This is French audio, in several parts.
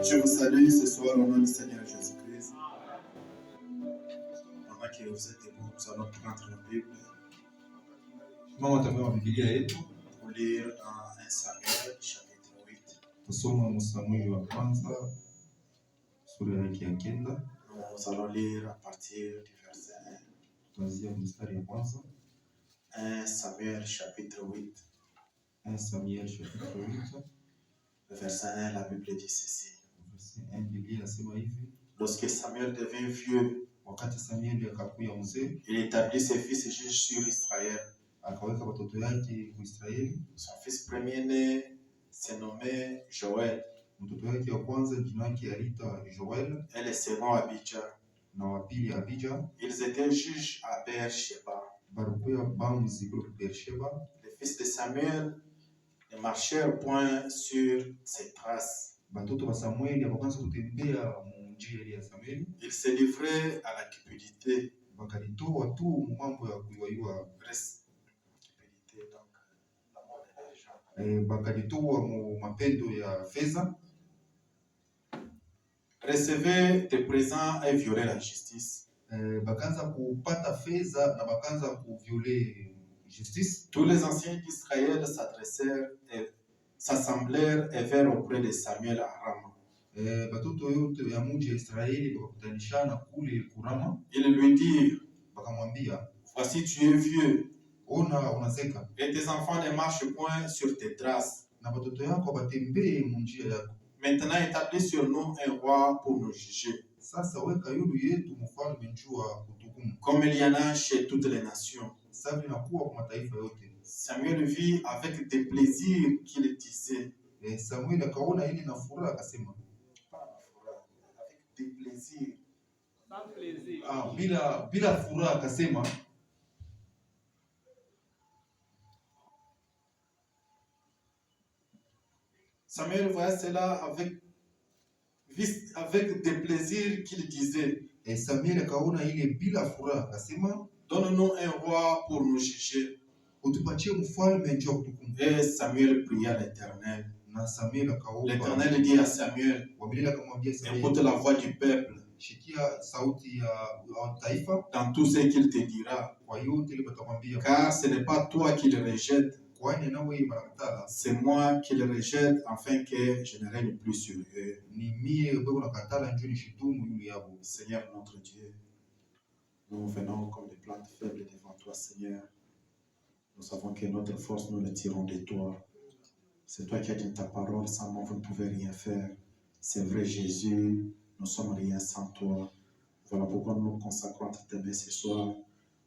Je vous salue ce soir au nom du Seigneur Jésus-Christ. Pendant que vous êtes debout, nous allons prendre la Bible pour lire dans 1 Samuel chapitre 8. Nous allons lire à partir du verset 1. 1 Samuel chapitre 8. 1 Samuel chapitre 8. Le verset 1, la Bible dit ceci. Lorsque Samuel devint vieux, il établit ses fils juges sur Israël. Son fils premier-né se nommait Joël. Et le second Abijah. Ils étaient juges à Beersheba. Les fils de Samuel ne marchèrent point sur ses traces. Ils se livraient à la cupidité. Recevaient des présents et violaient la justice. Tous les anciens d'Israël s'assemblèrent et vinrent auprès de Samuel à Rama. Ils lui dirent, voici tu es vieux, et tes enfants ne marchent point sur tes traces. Maintenant établis sur nous un roi pour nous juger, comme il y en a chez toutes les nations. Samuel vit avec des plaisirs qu'il disait. Avec des plaisirs. Samuel voyait cela avec des plaisirs qu'il disait. Donne-nous un roi pour nous juger. Et Samuel pria l'Éternel. L'Éternel dit à Samuel, écoute la voix du peuple dans tout ce qu'il te dira, car ce n'est pas toi qui le rejettes, c'est moi qui le rejette afin que je ne règne plus sur eux. Seigneur notre Dieu, nous venons comme des plantes faibles devant toi, Seigneur. Nous savons que notre force, nous la tirons de toi. C'est toi qui as dit ta parole, sans moi vous ne pouvez rien faire. C'est vrai Jésus, nous sommes rien sans toi. Voilà pourquoi nous nous consacrons à tes mains ce soir,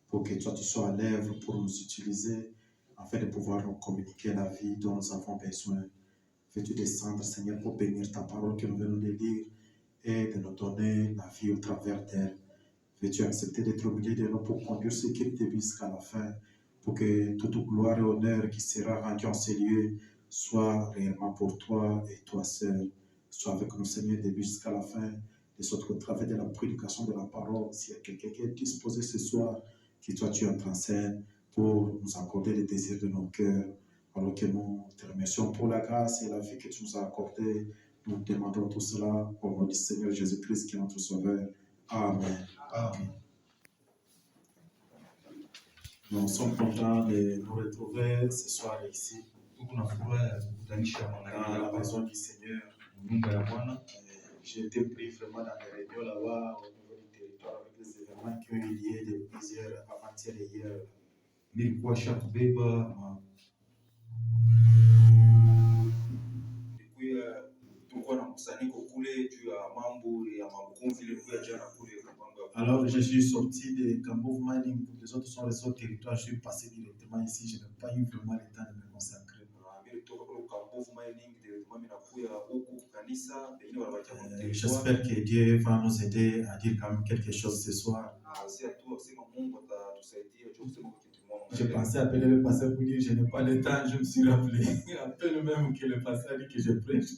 pour que toi tu sois à l'œuvre pour nous utiliser, afin de pouvoir nous communiquer la vie dont nous avons besoin. Veux-tu descendre, Seigneur, pour bénir ta parole que nous venons de lire et de nous donner la vie au travers d'elle. Veux-tu accepter d'être au milieu de nous pour conduire ce qui te vise jusqu'à la fin, pour que toute gloire et honneur qui sera rendu en ces lieux soit réellement pour toi et toi seul. Sois avec nous, Seigneur, du début jusqu'à la fin, de sorte qu'au travers de la prédication de la parole, s'il y a quelqu'un qui est disposé ce soir, que toi tu entres en scène pour nous accorder les désirs de nos cœurs. Alors que nous te remercions pour la grâce et la vie que tu nous as accordée, nous demandons tout cela au nom du Seigneur Jésus-Christ qui est notre Sauveur. Amen. Amen. Nous sommes contents de nous retrouver ce soir ici, dans la maison du Seigneur. J'ai été pris vraiment dans les réunions là-bas, au niveau du territoire, avec les événements qui ont eu lieu de plusieurs avant-hier et hier. Alors, je suis sorti de Cambo Mining, les autres sont les autres territoires, je suis passé directement ici, je n'ai pas eu vraiment le temps de me consacrer. J'espère que Dieu va nous aider à dire quand même quelque chose ce soir. Je pensais appeler le pasteur pour dire je n'ai pas le temps, je me suis rappelé. À peine même que le pasteur a dit que je prêche.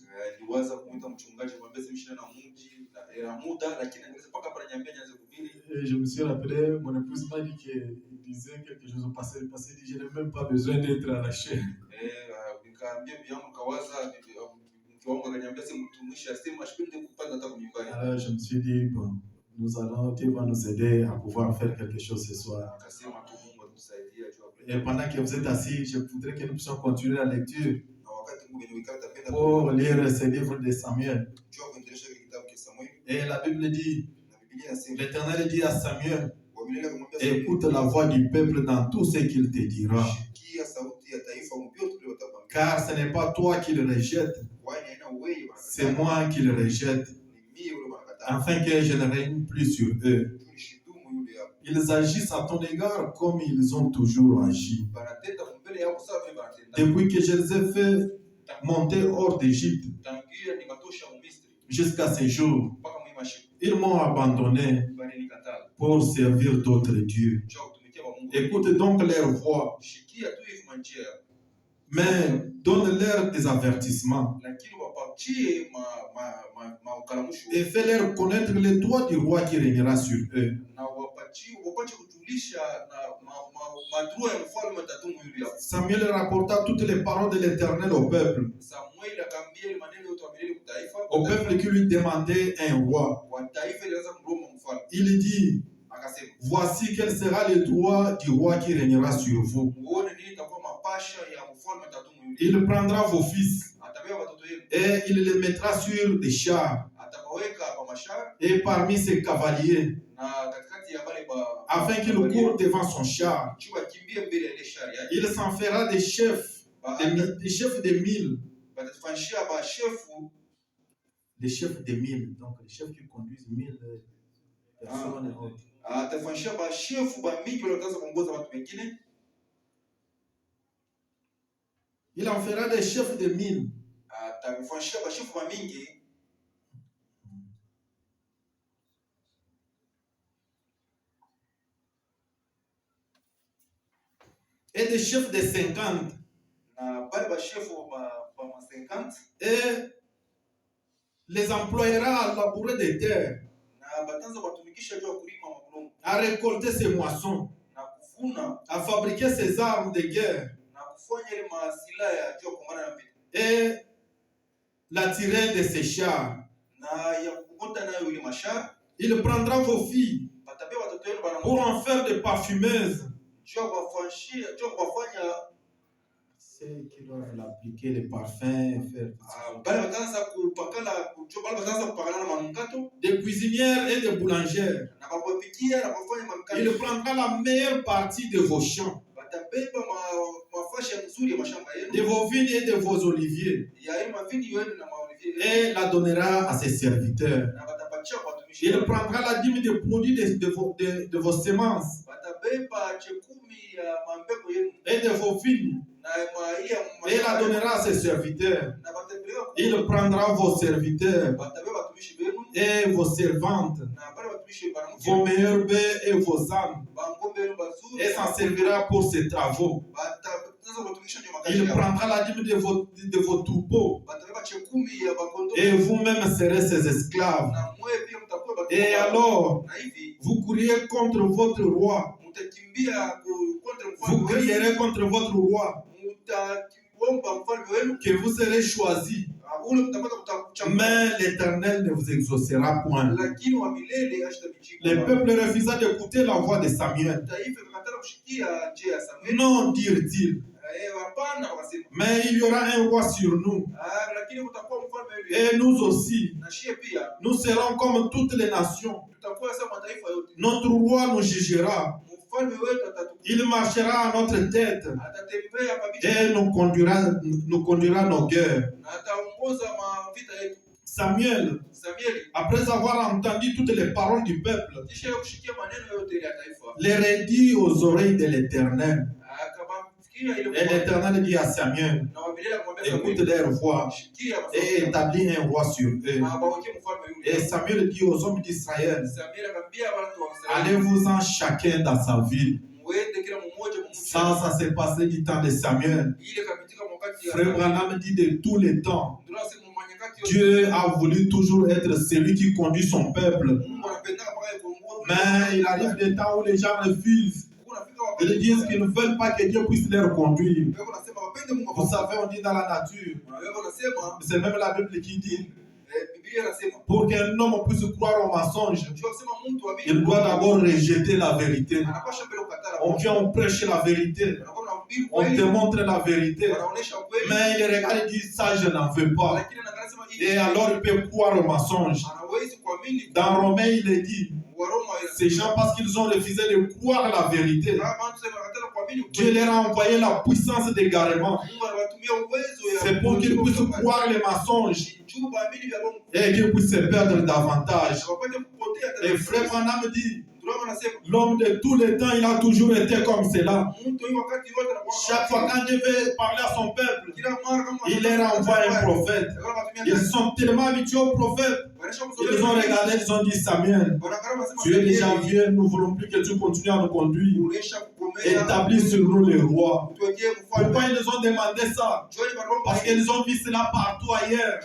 Et je me suis rappelé, mon épouse m'a dit qu'il disait quelque chose au pasteur. Le pasteur dit je n'ai même pas besoin d'être à la chaîne. Alors je me suis dit, bon, Dieu va nous aider à pouvoir faire quelque chose ce soir. Et pendant que vous êtes assis, je voudrais que nous puissions continuer la lecture pour lire ce livre de Samuel. Et la Bible dit, l'Éternel dit à Samuel, écoute la voix du peuple dans tout ce qu'il te dira. Car ce n'est pas toi qui le rejettes, c'est moi qui le rejette, afin que je ne règne plus sur eux. Ils agissent à ton égard comme ils ont toujours agi. Depuis que je les ai fait monter hors d'Égypte jusqu'à ce jour, ils m'ont abandonné pour servir d'autres dieux. Écoute donc leur voix, mais donne-leur des avertissements et fais-leur connaître le droit du roi qui régnera sur eux. Samuel rapporta toutes les paroles de l'Éternel au peuple. Au peuple qui lui demandait un roi. Il dit, voici quel sera le droit du roi qui régnera sur vous. Il prendra vos fils et il les mettra sur des chars et parmi ses cavaliers, afin qu'il court devant son char. Il s'en fera des chefs, des chefs de mille. Des chefs de mille, donc les chefs qui conduisent 1000 personnes et autres. Il en fera des chefs de mille. Et des chefs de 50. Et les employera à labourer des terres, à récolter ses moissons, à fabriquer ses armes de guerre et l'attirer de ses chars. Il prendra vos filles pour en faire des parfumeuses. Ceux qui doivent appliquer les parfums, faire des cuisinières et des boulangères. Il prendra la meilleure partie de vos champs, de vos vignes et de vos oliviers, et la donnera à ses serviteurs. Il prendra la dîme des produits de vos semences et de vos vignes, et la donnera à ses serviteurs. Il prendra vos serviteurs et vos servantes, vos meilleurs bœufs et vos ânes, et s'en servira pour ses travaux. Il prendra la dîme de vos troupeaux, et vous-même serez ses esclaves. Et alors, vous courriez contre votre roi. Vous crierez contre votre roi que vous serez choisi, mais l'Éternel ne vous exaucera point. Le peuple refusa d'écouter la voix de Samuel. Non, dirent-ils, mais il y aura un roi sur nous, et nous aussi, nous serons comme toutes les nations. Notre roi nous jugera. Il marchera à notre tête et nous conduira nos guerres. Samuel, après avoir entendu toutes les paroles du peuple, les redit aux oreilles de l'Éternel. Et l'Éternel dit à Samuel, écoute leur voix et établis un roi sur eux. Et Samuel dit aux hommes d'Israël, allez-vous-en chacun dans sa ville. Ça s'est passé du temps de Samuel. Frère Branham dit de tous les temps, Dieu a voulu toujours être celui qui conduit son peuple. Mais il arrive des temps où les gens refusent. Ils disent qu'ils ne veulent pas que Dieu puisse les conduire. Vous savez, on dit dans la nature, c'est même la Bible qui dit, pour qu'un homme puisse croire au mensonge, il doit d'abord rejeter la vérité. On vient, on prêche la vérité, on démontre la vérité, mais il regarde et dit, ça je n'en veux pas. Et alors il peut croire au mensonge. Dans Romains, il est dit, ces gens, parce qu'ils ont refusé de croire la vérité, Dieu leur a envoyé la puissance d'égarement. C'est pour qu'ils puissent croire les mensonges et qu'ils puissent se perdre davantage. Et Frère Branham dit, l'homme de tous les temps, il a toujours été comme cela. Chaque fois quand Dieu veut parler à son peuple, il leur envoie un prophète. Ils sont tellement habitués au prophète. Ils ont regardé, ils ont dit, Samuel, tu es déjà vieux, nous ne voulons plus que tu continues à nous conduire. Établis sur nous les rois. Pourquoi ils ont demandé ça? Parce qu'ils ont vu cela partout ailleurs.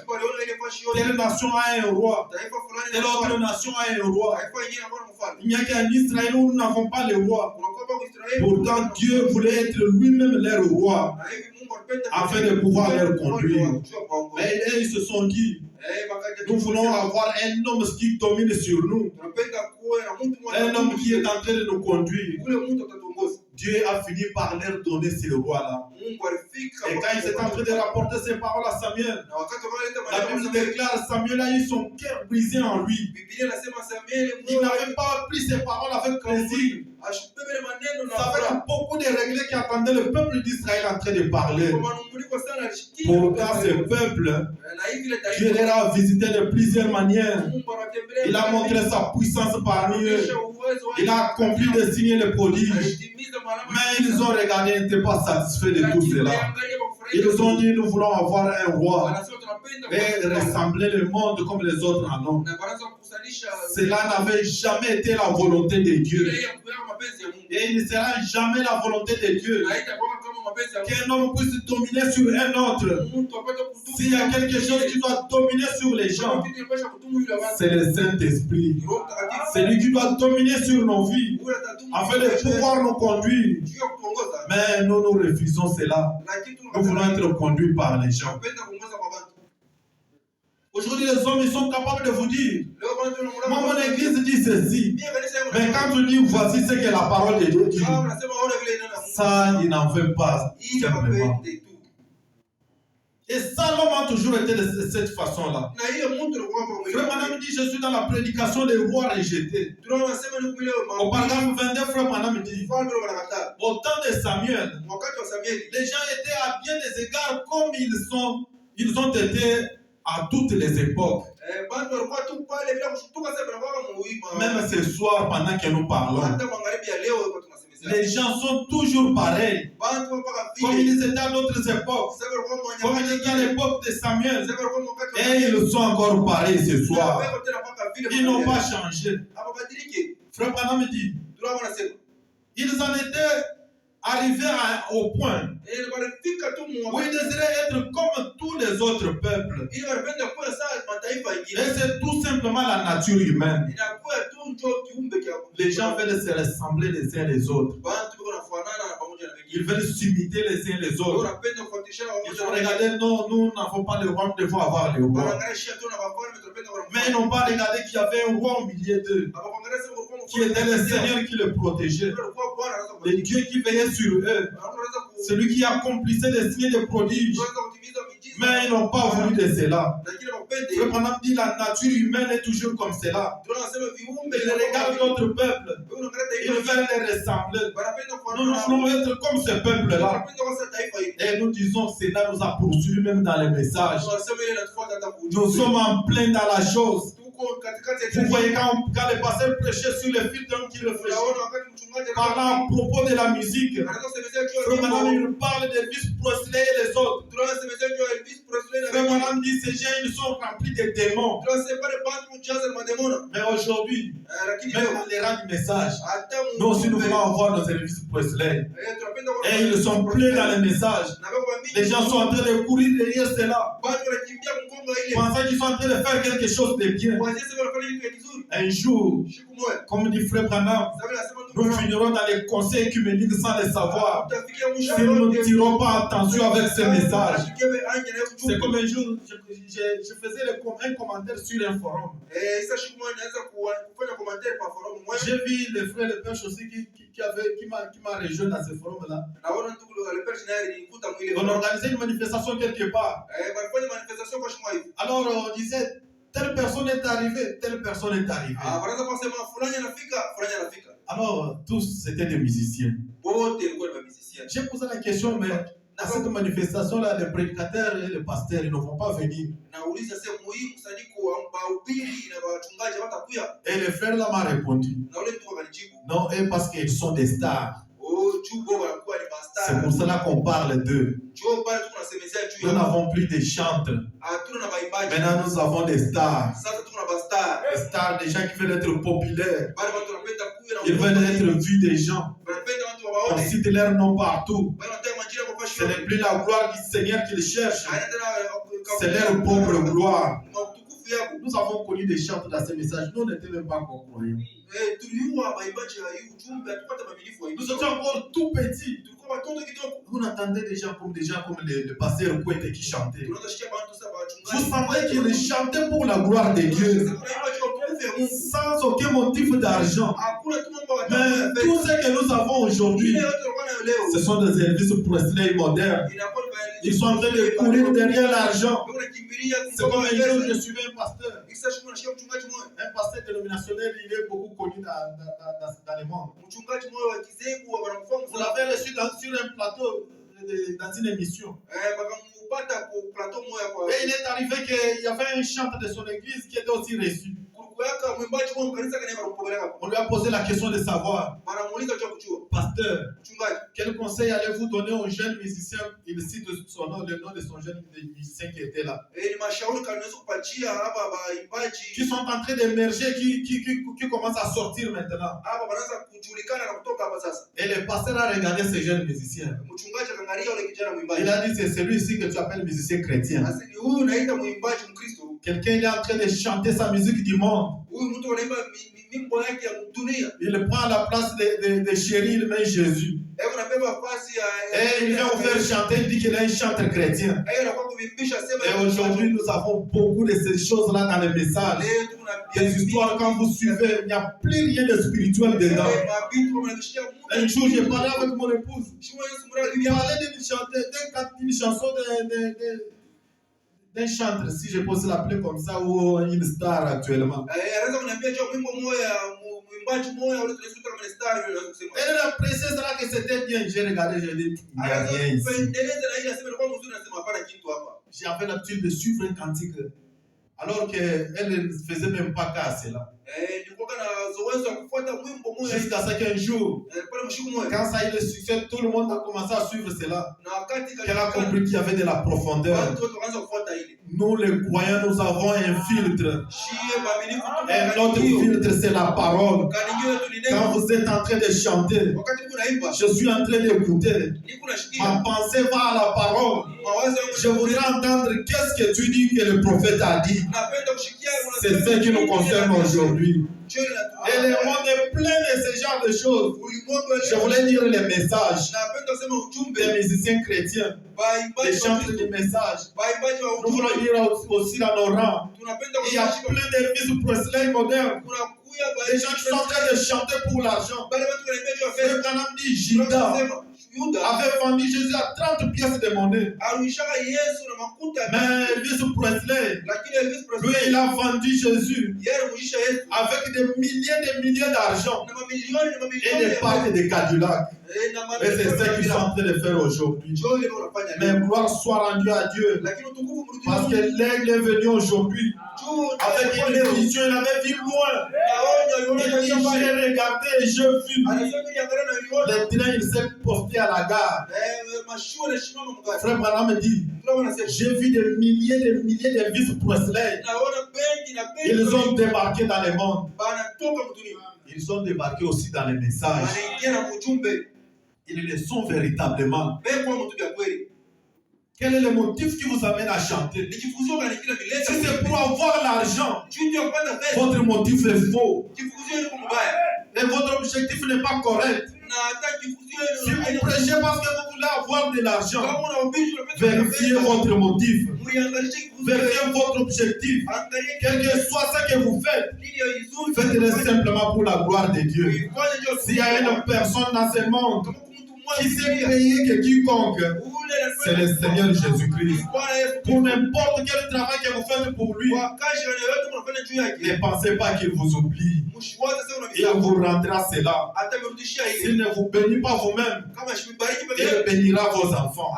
Telle nation a un roi, telle autre nation a un roi. Il n'y a qu'en Israël où nous n'avons pas le roi. Pourtant, Dieu voulait être lui-même leur roi afin de pouvoir leur conduire. Mais ils se sont dit, nous voulons avoir un homme qui domine sur nous, un homme qui est en train de nous conduire. Dieu a fini par leur donner ce roi-là. Et quand il s'est en train de rapporter ces paroles à Samuel, la Bible déclare Samuel a eu son cœur brisé en lui. Il n'avait pas pris ces paroles avec plaisir. Ça veut dire beaucoup de règles qui attendaient le peuple d'Israël en train de parler. Pourtant, ce peuple, Dieu leur a visité de plusieurs manières. Il a montré sa puissance parmi eux. Il a accompli des signes et des prodiges. Mais ils ont regardé, ils n'étaient pas satisfaits de tout cela. Ils ont dit, nous voulons avoir un roi et ressembler le monde comme les autres en ont. Cela n'avait jamais été la volonté de Dieu. Et il ne sera jamais la volonté de Dieu qu'un homme puisse dominer sur un autre. S'il y a quelque chose qui doit dominer sur les gens, c'est le Saint-Esprit. C'est lui qui doit dominer sur nos vies afin de pouvoir nous conduire. Mais nous refusons cela. Nous voulons être conduits par les gens. Aujourd'hui, les hommes, ils sont capables de vous dire, moi, mon église dit ceci. Mais quand tu dis, voici ce que la parole de Dieu dit, ça, il n'en veut pas, simplement. Et ça, l'homme a toujours été de cette façon-là. Frère Branham dit, je suis dans la prédication des rois rejetés. Au paragraphe 22, Frère Branham dit, au temps de Samuel, les gens étaient à bien des égards comme ils ont été à toutes les époques. Même ce soir, pendant que nous parlons, les gens sont toujours pareils. Comme ils étaient à d'autres époques. Comme ils étaient à l'époque de Samuel. Et ils sont encore pareils ce soir. Ils n'ont pas changé. Frère Branham dit, ils en étaient arrivés au point où ils désiraient être comme tous les autres peuples. Et c'est tout simplement la nature humaine. Les gens veulent se ressembler les uns les autres. Ils veulent s'imiter les uns les autres. Ils ont regardé, non, nous n'avons pas le roi, nous devons avoir le roi. Mais ils n'ont pas regardé qu'il y avait un roi au milieu d'eux, qui était le Seigneur qui le protégeait, le Dieu qui veillait sur eux, celui qui accomplissait des signes de prodiges. Mais ils n'ont pas voulu de cela. Frère Branham dit la nature humaine est toujours comme cela. Il regarde d'autres peuples. Il veut les ressembler. Nous voulons être comme ce peuple-là. Et nous disons que cela nous a poursuivis même dans les messages. Nous sommes en plein dans la chose. Vous voyez quand les pasteurs prêchaient sur le fil d'un qui réfléchit, parlant à propos de la musique. Frère Branham, il parle d'Elvis Presley et les autres. Frère Branham dit ces gens ils sont remplis de démons. Mais aujourd'hui, même dans les rangs du message, nous aussi nous voulons avoir nos Elvis Presley. Et ils sont pleins dans les messages. Les gens sont en train de courir derrière cela, pensant qu'ils sont en train de faire quelque chose de bien. Un jour, comme dit Frère Branham, nous finirons dans les conseils écuméniques sans les savoir. Si nous ne tirons pas attention avec ces messages. C'est comme un jour, je faisais un commentaire sur un forum. J'ai vu les frères et pères aussi qui m'a rejoint dans ce forum-là. On organisait une manifestation quelque part. Alors on disait, telle personne est arrivée, telle personne est arrivée. Alors tous c'était des musiciens. J'ai posé la question, mais à cette manifestation-là, les prédicateurs et les pasteurs ils ne vont pas venir. Et le frère là m'a répondu, non, et parce qu'ils sont des stars. C'est pour cela qu'on parle d'eux. Nous n'avons plus de chantres. Maintenant nous avons des stars. Des stars, des gens qui veulent être populaires. Ils veulent être vus des gens. On cite leur nom partout. Ce n'est plus la gloire du Seigneur qu'ils cherchent. C'est leur propre gloire. Nous avons connu des chantres dans ces messages. Nous n'étions même pas encore croyants. Nous étions encore tout petits. Vous entendez des gens comme le pasteur Kouete qui chantait. Vous sentez qu'il chantait pour la gloire de Dieu, sans aucun motif d'argent. Mais tout ce que nous avons aujourd'hui, ce sont des Elvis Presley modernes. Ils sont en train de courir derrière l'argent. C'est comme un jour, je suivais un pasteur. Un pasteur dénominationnel, il est beaucoup connu dans le monde. Vous l'avez reçu sur un plateau, dans une émission. Et il est arrivé qu'il y avait un chanteur de son église qui était aussi reçu. On lui a posé la question de savoir, pasteur, quel conseil allez-vous donner aux jeunes musiciens? Il cite son nom, le nom de son jeune musicien qui était là, qui sont en train d'émerger, qui commencent à sortir maintenant. Et le pasteur a regardé ces jeunes musiciens. Il a dit, c'est celui-ci que tu appelles musicien chrétien. Quelqu'un est en train de chanter sa musique du monde. Il prend la place de chéri, il met Jésus. Et il vient vous faire chanter, il dit qu'il est un chanteur chrétien. Et aujourd'hui, nous avons beaucoup de ces choses-là dans les messages. Des histoires, quand vous suivez, il n'y a plus rien de spirituel dedans. Un jour, j'ai parlé avec mon épouse. Il parlait d'une chanson d'un chanteur, si je peux l'appeler comme ça, ou une star actuellement. Elle a apprécié cela que c'était bien. J'ai regardé, j'ai dit, il n'y a rien ici. J'avais l'habitude de suivre un cantique, alors qu'elle ne faisait même pas cas à cela. Jusqu'à ce qu'un jour, quand ça a eu le succès, tout le monde a commencé à suivre cela. Qu'elle a compris qu'il y avait de la profondeur. Nous, les croyants, nous avons un filtre. Et notre filtre, c'est la parole. Quand vous êtes en train de chanter, je suis en train d'écouter. Ma pensée va à la parole. Je voudrais entendre qu'est-ce que tu dis que le prophète a dit. C'est ce qui nous concerne aujourd'hui. Et le monde est plein de ce genre de choses. Je voulais lire les messages des musiciens chrétiens, des chanteurs de messages. Nous voulons lire aussi dans nos rangs. Il y a plein d'Elvis Presley modernes. Des gens qui sont en train de chanter pour l'argent. Frère Branham dit Judas. Yuda avait vendu Jésus à 30 pièces de monnaie. arudishaka Yesu na makuta, Mais Elvis Presley, lakini Elvis lui, Presley il a vendu Jésus yeye alimujisha Yesu avec des milliers d'argent na mamilioni na et mamilioni des ya parcs de Cadillac. na Et c'est ce qu'ils sont en train de faire aujourd'hui. Njoo leo unafanya Mais nini? gloire soit rendue à Dieu. Lakini utukufu mrudie Parce que l'aigle est venu aujourd'hui juu avec une vision. Il avait vu loin. Il dit, j'ai regardé et j'ai vu. anasema niangalia na niona Le train, il s'est posté à la gare. mashua yanasimama mgani. Frère Branham me dit, Ndio wanasema j'ai vu des milliers de Elvis Presley. naona bengi na bengi Ils ont débarqué dans le monde. banatoka mdunia. Ils ont débarqué aussi dans les messages. Wanaingia na ujumbe. Ils le sont véritablement. Beko mtu ya kweli. Quel est le motif qui vous amène à chanter? Nikifuzio kana kila mileta. Si c'est pour avoir l'argent, Juu ya kupata pesa. votre motif est faux. Kifuzio ni mbaya. Et votre objectif n'est pas correct. Na hata kifuzio Si vous prêchez parce que vous voulez avoir de l'argent, kama unahubiri unapenda vérifiez votre motif. muiangalishe kifuzio. Vérifiez votre objectif. Angalia Quel que soit ce que vous faites, nini ya izuri. faites-le simplement pour la gloire de Dieu. Ifanye ndio. S'il y a une personne dans ce monde Kama mtu mmoja qui sait payer que quiconque, c'est le Seigneur Jésus-Christ. Pour n'importe quel travail que vous faites pour lui, ne pensez pas qu'il vous oublie. Il vous rendra cela. S'il ne vous bénit pas vous-même, il bénira vos enfants.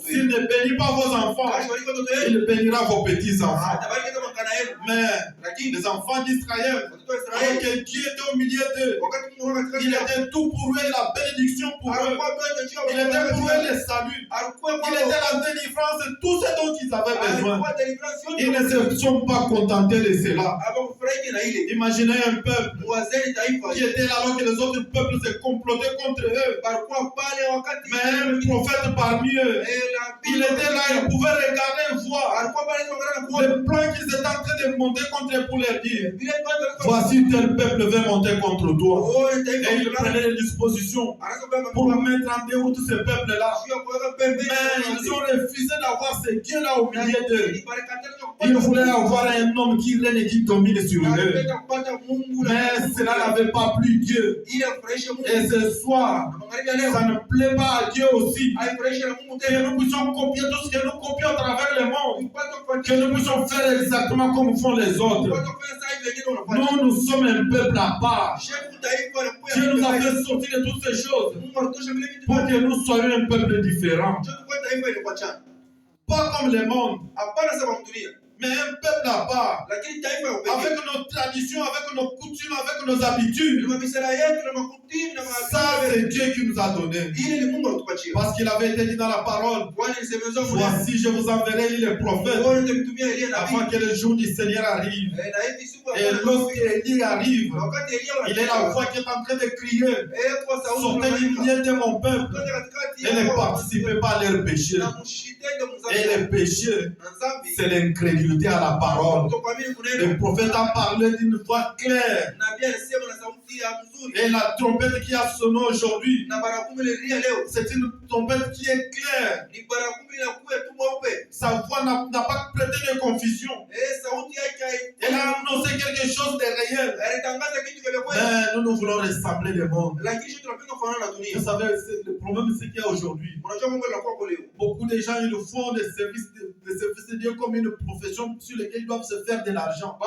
S'il ne bénit pas vos enfants, il bénira vos petits-enfants. Mais les enfants d'Israël, alors que Dieu était au milieu d'eux, il était tout pour eux, la bénédiction pour eux. Il était pour eux le salut. Il était la délivrance, tout ce dont ils avaient besoin. Ils ne se sont pas contentés de cela. Imaginez un peuple qui était là alors que les autres peuples se complotaient contre eux. Mais un prophète parmi eux, il était là, il pouvait regarder et voir le plan qu'ils étaient en train de monter contre eux pour leur dire, voici tel peuple veut monter contre toi. Et il prenait les dispositions pour mettre en déroute ce peuple-là. Mais ils ont refusé d'avoir ce Dieu-là au milieu d'eux. Ils voulaient avoir un homme qui règne et qui domine sur eux. Mais cela n'avait pas plu Dieu. Et ce soir, ça ne plaît pas à Dieu aussi. Que nous puissions copier tout ce que nous copions à travers le monde. Que nous puissions faire exactement comme font les autres. Nous sommes un peuple à part. Dieu nous a fait sortir de toutes ces choses pour que nous soyons un peuple différent. Pas comme le monde, mais un peuple à part. Avec nos traditions, avec nos coutumes, avec nos habitudes. Ça, c'est Dieu qui nous a donné. Parce qu'il avait été dit dans la parole, voici, je vous enverrai les prophètes avant que le jour du Seigneur arrive. Et lorsque Élie arrive, il est la voix qui est en train de crier, sortez du milieu de mon peuple et ne participez pas à leurs péchés. Et les péchés, c'est l'incrédulité à la parole. Le prophète a parlé d'une voix claire. Et la trompette qui a sonné aujourd'hui, c'est une trompette qui est claire. Sa voix n'a pas prêté de confusion. Elle a annoncé quelque chose de réel. Mais nous voulons ressembler le monde. Vous savez, le problème c'est qu'il y a aujourd'hui. Beaucoup de gens ils font des services de Dieu comme une profession sur laquelle ils doivent se faire de l'argent.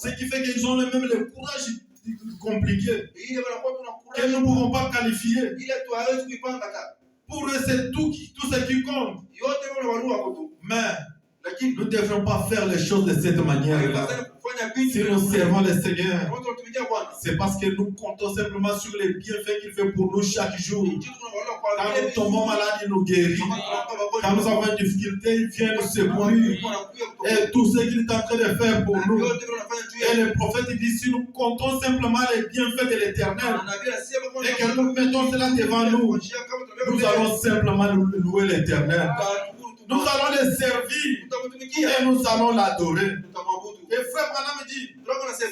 Ce qui fait qu'ils ont même le courage compliqué que nous ne pouvons pas qualifier. Pour eux, c'est tout ce qui compte. Mais nous ne devons pas faire les choses de cette manière-là. Si nous servons le Seigneur, c'est parce que nous comptons simplement sur les bienfaits qu'il fait pour nous chaque jour. Quand nous tombons malades, il nous guérit. Quand nous avons une difficulté, il vient nous secourir. Et tout ce qu'il est en train de faire pour nous. Et le prophète dit, si nous comptons simplement les bienfaits de l'Éternel, et que nous mettons cela devant nous, nous allons simplement louer l'Éternel. Nous allons le servir et nous allons l'adorer. Et frère Branham dit,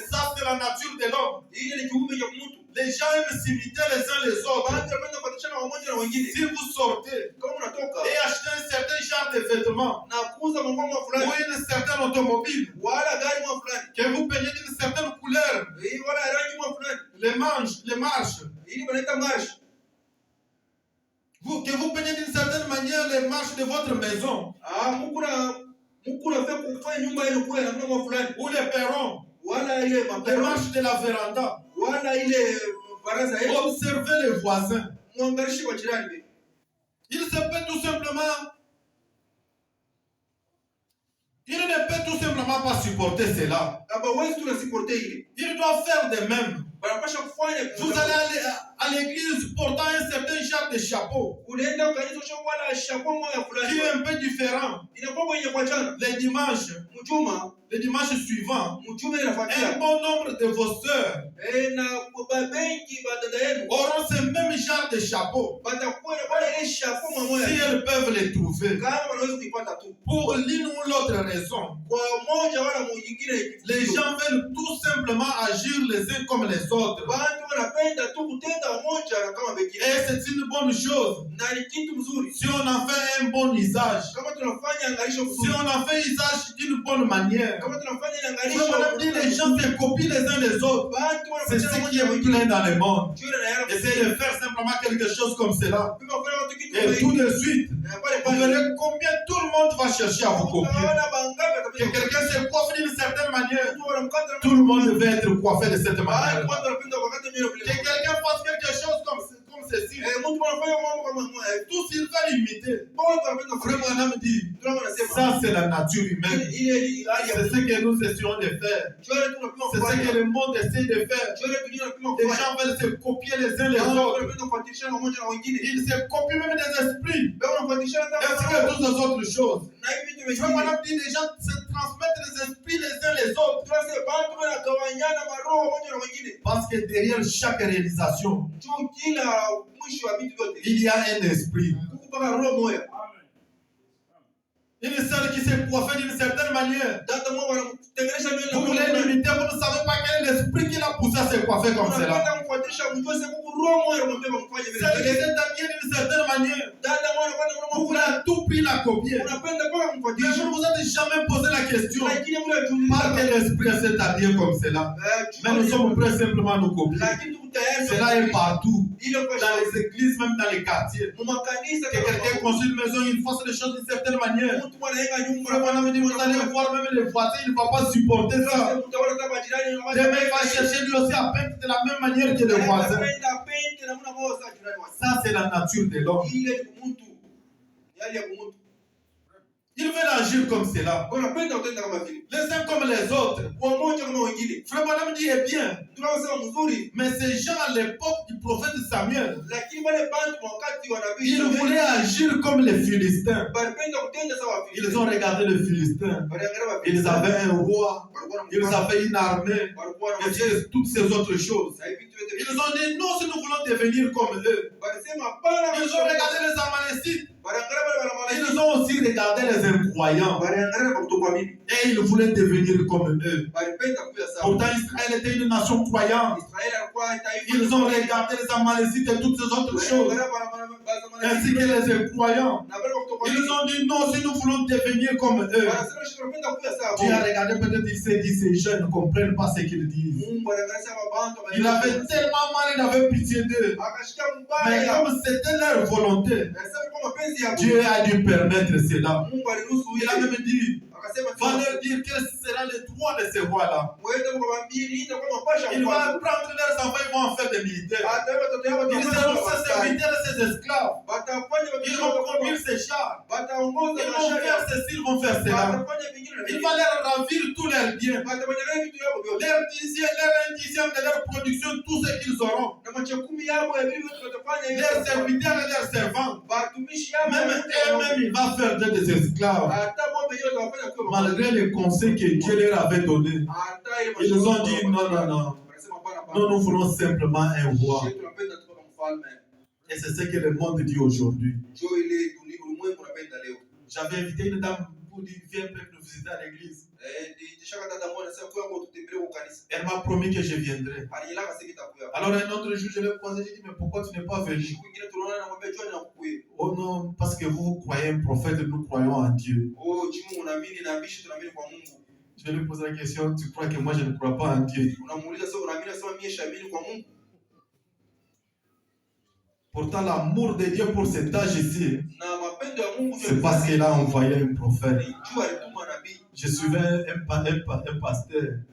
ça c'est la nature de l'homme. Les gens aiment s'imiter les uns les autres. Si vous sortez et achetez un certain genre de vêtements ou une certaine automobile que vous peignez d'une certaine couleur, les marches, Ili banaita marche. Que vous peignez d'une certaine manière les marches de votre maison. Mukuna fait kufanya nyumba yenu kuwe namna fulani. Ou les perrons. Wala ile Les marches de la véranda. Wala ile baraza yetu. Observez les voisins. Muangalishi wa jirani. Il ne peut tout simplement pas supporter cela. Il doit faire de même. Vous allez aller à l'église portant un certain genre de chapeau qui est un peu différent. Les dimanches suivants, un bon nombre de vos sœurs auront ce même genre de chapeau si elles peuvent les trouver. Pour l'une ou l'autre raison, les gens veulent tout simplement agir les uns comme les autres. Et c'est une bonne chose si on en fait un bon usage, si on en fait usage d'une bonne manière. Les gens se copient les uns les autres. C'est ce qui est plein dans le monde. Essayez de faire simplement quelque chose comme cela. Et tout de suite, vous verrez combien tout le monde va chercher à vous copier. Que quelqu'un se coiffe d'une certaine manière, tout le monde veut être coiffé de cette manière. Que quelqu'un fasse quelque chose comme ceci, tous ils veulent imiter. Frère Branham dit, ça c'est la nature humaine. C'est ce que nous essayons de faire. C'est ce que le monde essaie de faire. Les gens veulent se copier les uns les autres. Ils se copient même des esprits, ainsi que toutes les autres choses. Frère Branham dit, les gens se transmettent les esprits les uns les autres. Parce que derrière chaque réalisation, il y a un esprit. Une sœur qui s'est coiffée d'une certaine manière. Vous voulez l'imiter, vous ne savez pas quel est l'esprit qui l'a poussé à se coiffer comme cela. Celle qui s'est habillée d'une certaine manière. Vous voulez à tout prix la copier. Mais je ne vous ai jamais posé la question. Par quel esprit elle s'est habillée comme cela? Mais nous sommes prêts simplement à nous copier. Cela est partout. Dans les églises, même dans les quartiers. Que quelqu'un construit une maison, il fasse les choses d'une certaine manière. Vous allez voir même les voisins, il ne va pas supporter ça. Demain, il va chercher lui aussi à peindre de la même manière que les voisins. Ça, c'est la nature de l'homme. Ils veulent agir comme cela. Les uns comme les autres. Frère Branham dit, eh bien, mais ces gens à l'époque du prophète Samuel, ils voulaient agir comme les Philistins. Ils ont regardé les Philistins. Ils avaient un roi. Ils avaient une armée. Et toutes ces autres choses. Ils ont dit, nous, si nous voulons devenir comme eux. Ils ont regardé les Amalécites. Ils ont aussi regardé les incroyants. Et ils voulaient devenir comme eux. Pourtant, Israël était une nation croyante. Ils ont regardé les Amalécites et toutes ces autres choses. Ainsi que les incroyants. Ils ont dit non, si nous voulons devenir comme eux. Dieu a regardé, peut-être il s'est dit, ces jeunes ne comprennent pas ce qu'ils disent. Il avait tellement mal, il avait pitié d'eux. Mais comme c'était leur volonté, Dieu a dû permettre cela. Il a même dit, va leur dire quel sera le droit de ces rois-là. Il va prendre leurs enfants, ils vont en faire des militaires. Ils seront ses serviteurs et ses esclaves. Ils vont conduire ses chars. Ils vont faire ceci, ils vont faire cela. Il va leur ravir tous leurs biens. Leur dixième de leur production, tout ce qu'ils auront. Leurs serviteurs et leurs servants. Même eux-mêmes, il va faire des esclaves. Malgré les conseils que Dieu leur avait donnés. Ils ont dit non, non, non. Nous voulons simplement un roi. Et c'est ce que le monde dit aujourd'hui. J'avais invité une dame pour dire viens nous visiter à l'église. Elle m'a promis que je viendrai. Alors un autre jour, je l'ai posé, j'ai dit mais pourquoi tu n'es pas venu? Oh non, parce que vous croyez un prophète et nous croyons en Dieu. Je lui ai posé la question, tu crois que moi je ne crois pas en Dieu? Pourtant, l'amour de Dieu pour cet âge ici, na mapendo ya Mungu c'est parce qu'il a envoyé un prophète. jua alituma nabii. Je suivais un pasteur.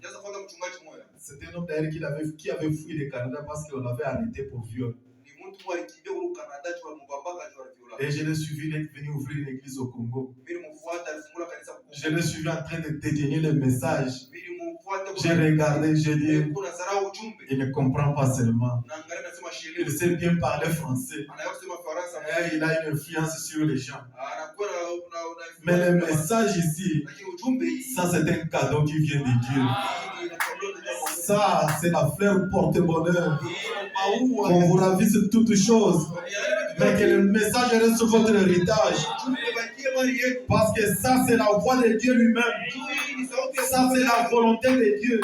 Jaza kwanza mchungaji mmoja. C'était un homme d'ailleurs qui avait fui le Canada parce qu'on l'avait arrêté pour viol. Ni mtu mmoja alikimbia huko Canada jua mbambaka jua viola. Et je l'ai suivi, il est venu ouvrir une église au Congo. Mimi mfuata alifungula kanisa Kongo. Je l'ai suivi en train de détenir le message. Mimi mfuata J'ai regardé, j'ai dit, kuna sarau ujumbe. il ne comprend pas seulement. Na angalia nasema sheria. Il sait bien parler français. Anayako kusema Faransa. Et il a une influence sur les gens. Anakuwa na Mais le message ici, lakini ujumbe hii ça c'est un cadeau qui vient de Dieu. Ça, c'est la fleur porte-bonheur. Qu'on vous ravisse toutes choses. Mais que le message reste votre héritage. Parce que ça, c'est la voix de Dieu lui-même. Ça, c'est la volonté de Dieu.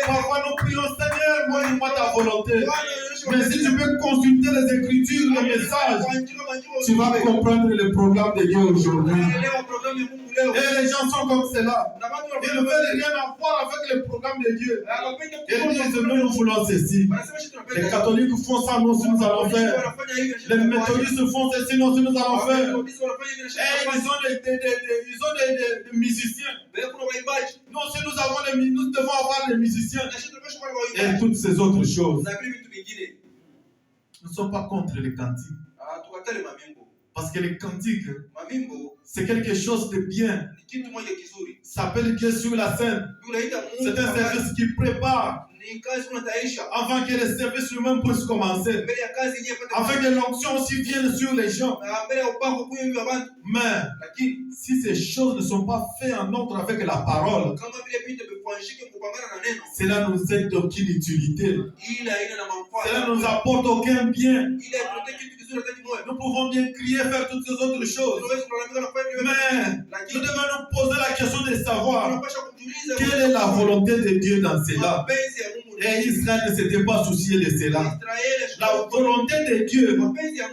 Parfois, nous prions, Seigneur, montre-moi ta volonté. Mais si tu peux consulter les Écritures, le message, tu vas comprendre le programme de Dieu aujourd'hui. Et les gens sont comme cela. Ils ne veulent rien avoir avec le programme de Dieu. Ils disent, nous voulons ceci. Les catholiques font ça, nous aussi nous allons faire. Les méthodistes font ceci, nous aussi nous allons faire. Et ils ont des musiciens. Nous aussi nous devons avoir des musiciens. Et toutes ces autres choses. Nous ne sommes pas contre les cantiques. Parce que les cantiques, c'est quelque chose de bien. Ça s'appelle Dieu sur la scène. C'est un service qui prépare avant que le service lui-même puisse commencer. Afin que l'onction aussi vienne sur les gens. Mais si ces choses ne sont pas faites en ordre avec la parole, cela nous aide d'aucune utilité. Cela ne nous apporte aucun bien. Nous pouvons bien crier, faire toutes ces autres choses. Mais nous devons nous poser la question de savoir quelle est la volonté de Dieu dans cela. Et Israël ne s'était pas soucié de cela. La volonté de Dieu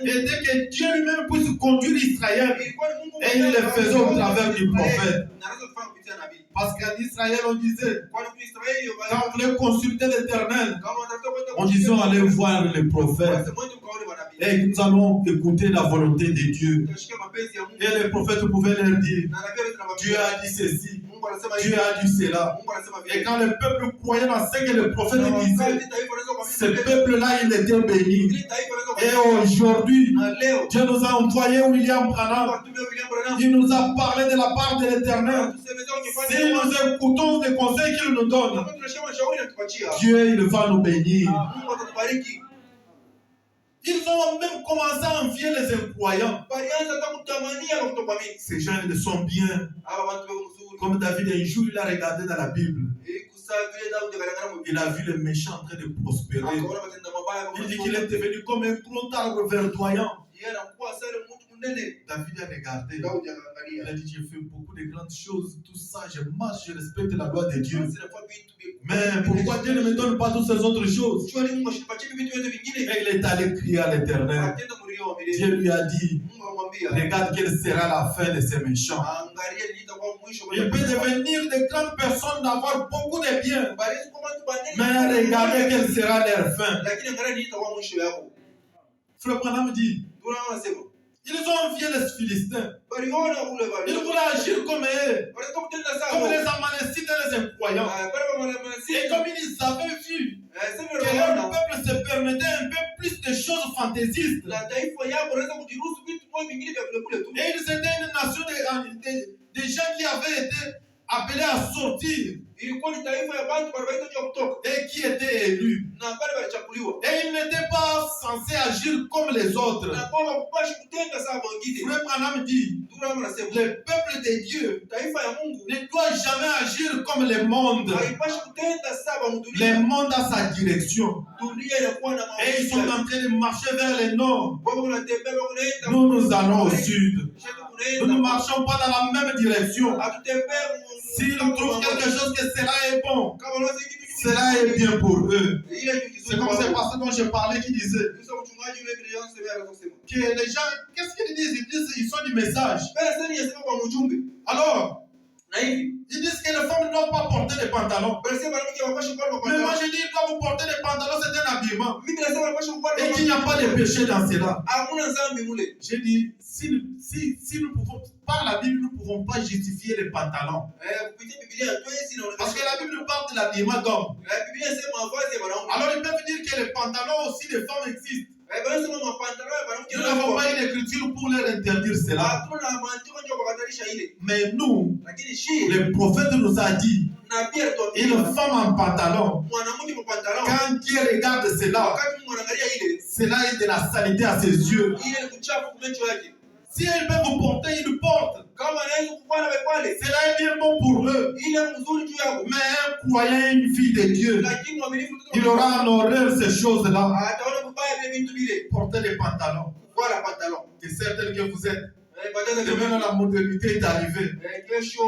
était que Dieu lui-même puisse conduire Israël. Et il le faisait au travers du prophète. Parce qu'en Israël, on disait, quand on voulait consulter l'Éternel, on disait, allez voir le prophète. Et nous allons écouter la volonté de Dieu. Et les prophètes pouvaient leur dire, Dieu a dit ceci, Dieu a dit cela. Et quand le peuple croyait dans ce que le prophète disait, ce peuple-là, il était béni. Et aujourd'hui, Dieu nous a envoyé William Branham. Il nous a parlé de la part de l'Éternel. Si nous écoutons les conseils qu'il nous donne, Dieu, il va nous bénir. Ils ont même commencé à envier les incroyants. Ces gens, ils sont bien. Comme David, un jour, il a regardé dans la Bible. Il a vu les méchants en train de prospérer. Il dit qu'il est devenu comme un gros arbre verdoyant. David a regardé. Il a dit, j'ai fait beaucoup de grandes choses. Tout ça, je marche, je respecte la loi de Dieu. Mais pourquoi Dieu ne me donne pas toutes ces autres choses? Et il est allé crier à l'Éternel. Dieu lui a dit, regarde quelle sera la fin de ces méchants. Il peut devenir de grandes personnes, d'avoir beaucoup de biens. Mais regardez quelle sera leur fin. Frère Branham dit, ils ont envié les Philistins. Ils voulaient agir comme eux. Comme les Amalécites et les incroyants. Et comme ils avaient vu que leur peuple se permettait un peu plus de choses fantaisistes. Et ils étaient une nation de gens qui avaient été appelés à sortir. Et qui étaient élus. Et ils n'étaient pas censés agir comme les autres. Frère Branham dit, le peuple de Dieu ne doit jamais agir comme le monde. Le monde a sa direction. Et ils sont en train de marcher vers le nord. Nous, nous allons au sud. Nous ne marchons pas dans la même direction. S'ils trouvent quelque chose que cela est bon, cela est bien pour eux. C'est comme ces pasteurs dont je parlais qui disaient que les gens, qu'est-ce qu'ils disent? Ils disent ils sont du message. Alors, Na hivi. Ils disent que les femmes ne doivent pas porter des pantalons. Wanasema mwanamke hapaswi kuvaa Mais mapantalo. moi je dis, ils doivent porter des pantalons, c'est un habillement. Mimi nasema hapaswi kuvaa Et qu'il n'y a pas de péché dans cela. Hakuna dhambi mule. J'ai dit, si nous pouvons, par la Bible, nous ne pouvons pas justifier les pantalons. Kupitia Biblia hatuwezi na Parce que la Bible parle de l'habillement d'homme. Biblia inasema mavazi ya wanaume. Alors ils peuvent dire que les pantalons aussi des femmes existent. Wanasema mapantalo ya wanawake. Nous n'avons pas une écriture pour leur interdire cela. Hatuna maandiko ndio kukatarisha ile. Mais nous, Lakini shi le prophète nous a dit, nabii alituambia une femme en pantalon, mwanamke kwa pantalon. quand Dieu regarde cela, Wakati Mungu anaangalia ile, cela est de la saleté à ses yeux. ile ni kuchafu kwa macho yake. Si elles peuvent porter, ils le portent. Kama anaweza kufanya pale, Cela est bien bon pour eux. ile mzuri tu yako. Mais un croyant, une fille de Dieu, Lakini mwaminifu il aura en horreur ces choses-là. ataona vibaya vile vitu vile. Portez les pantalons. Voilà pantalon. C'est certain que vous êtes. Badala Et maintenant, la modernité est arrivée. kesho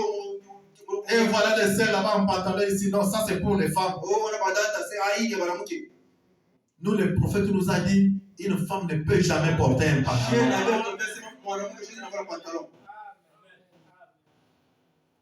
Et voilà les sœurs là-bas en pantalon ici. Non, ça c'est pour les femmes. oh na badala c'est aide mwanamke. Nous, le prophète nous a dit, une femme ne peut jamais porter un Yeye pantalon. na ndio tunasema mwanamke sisi anavaa pantalon.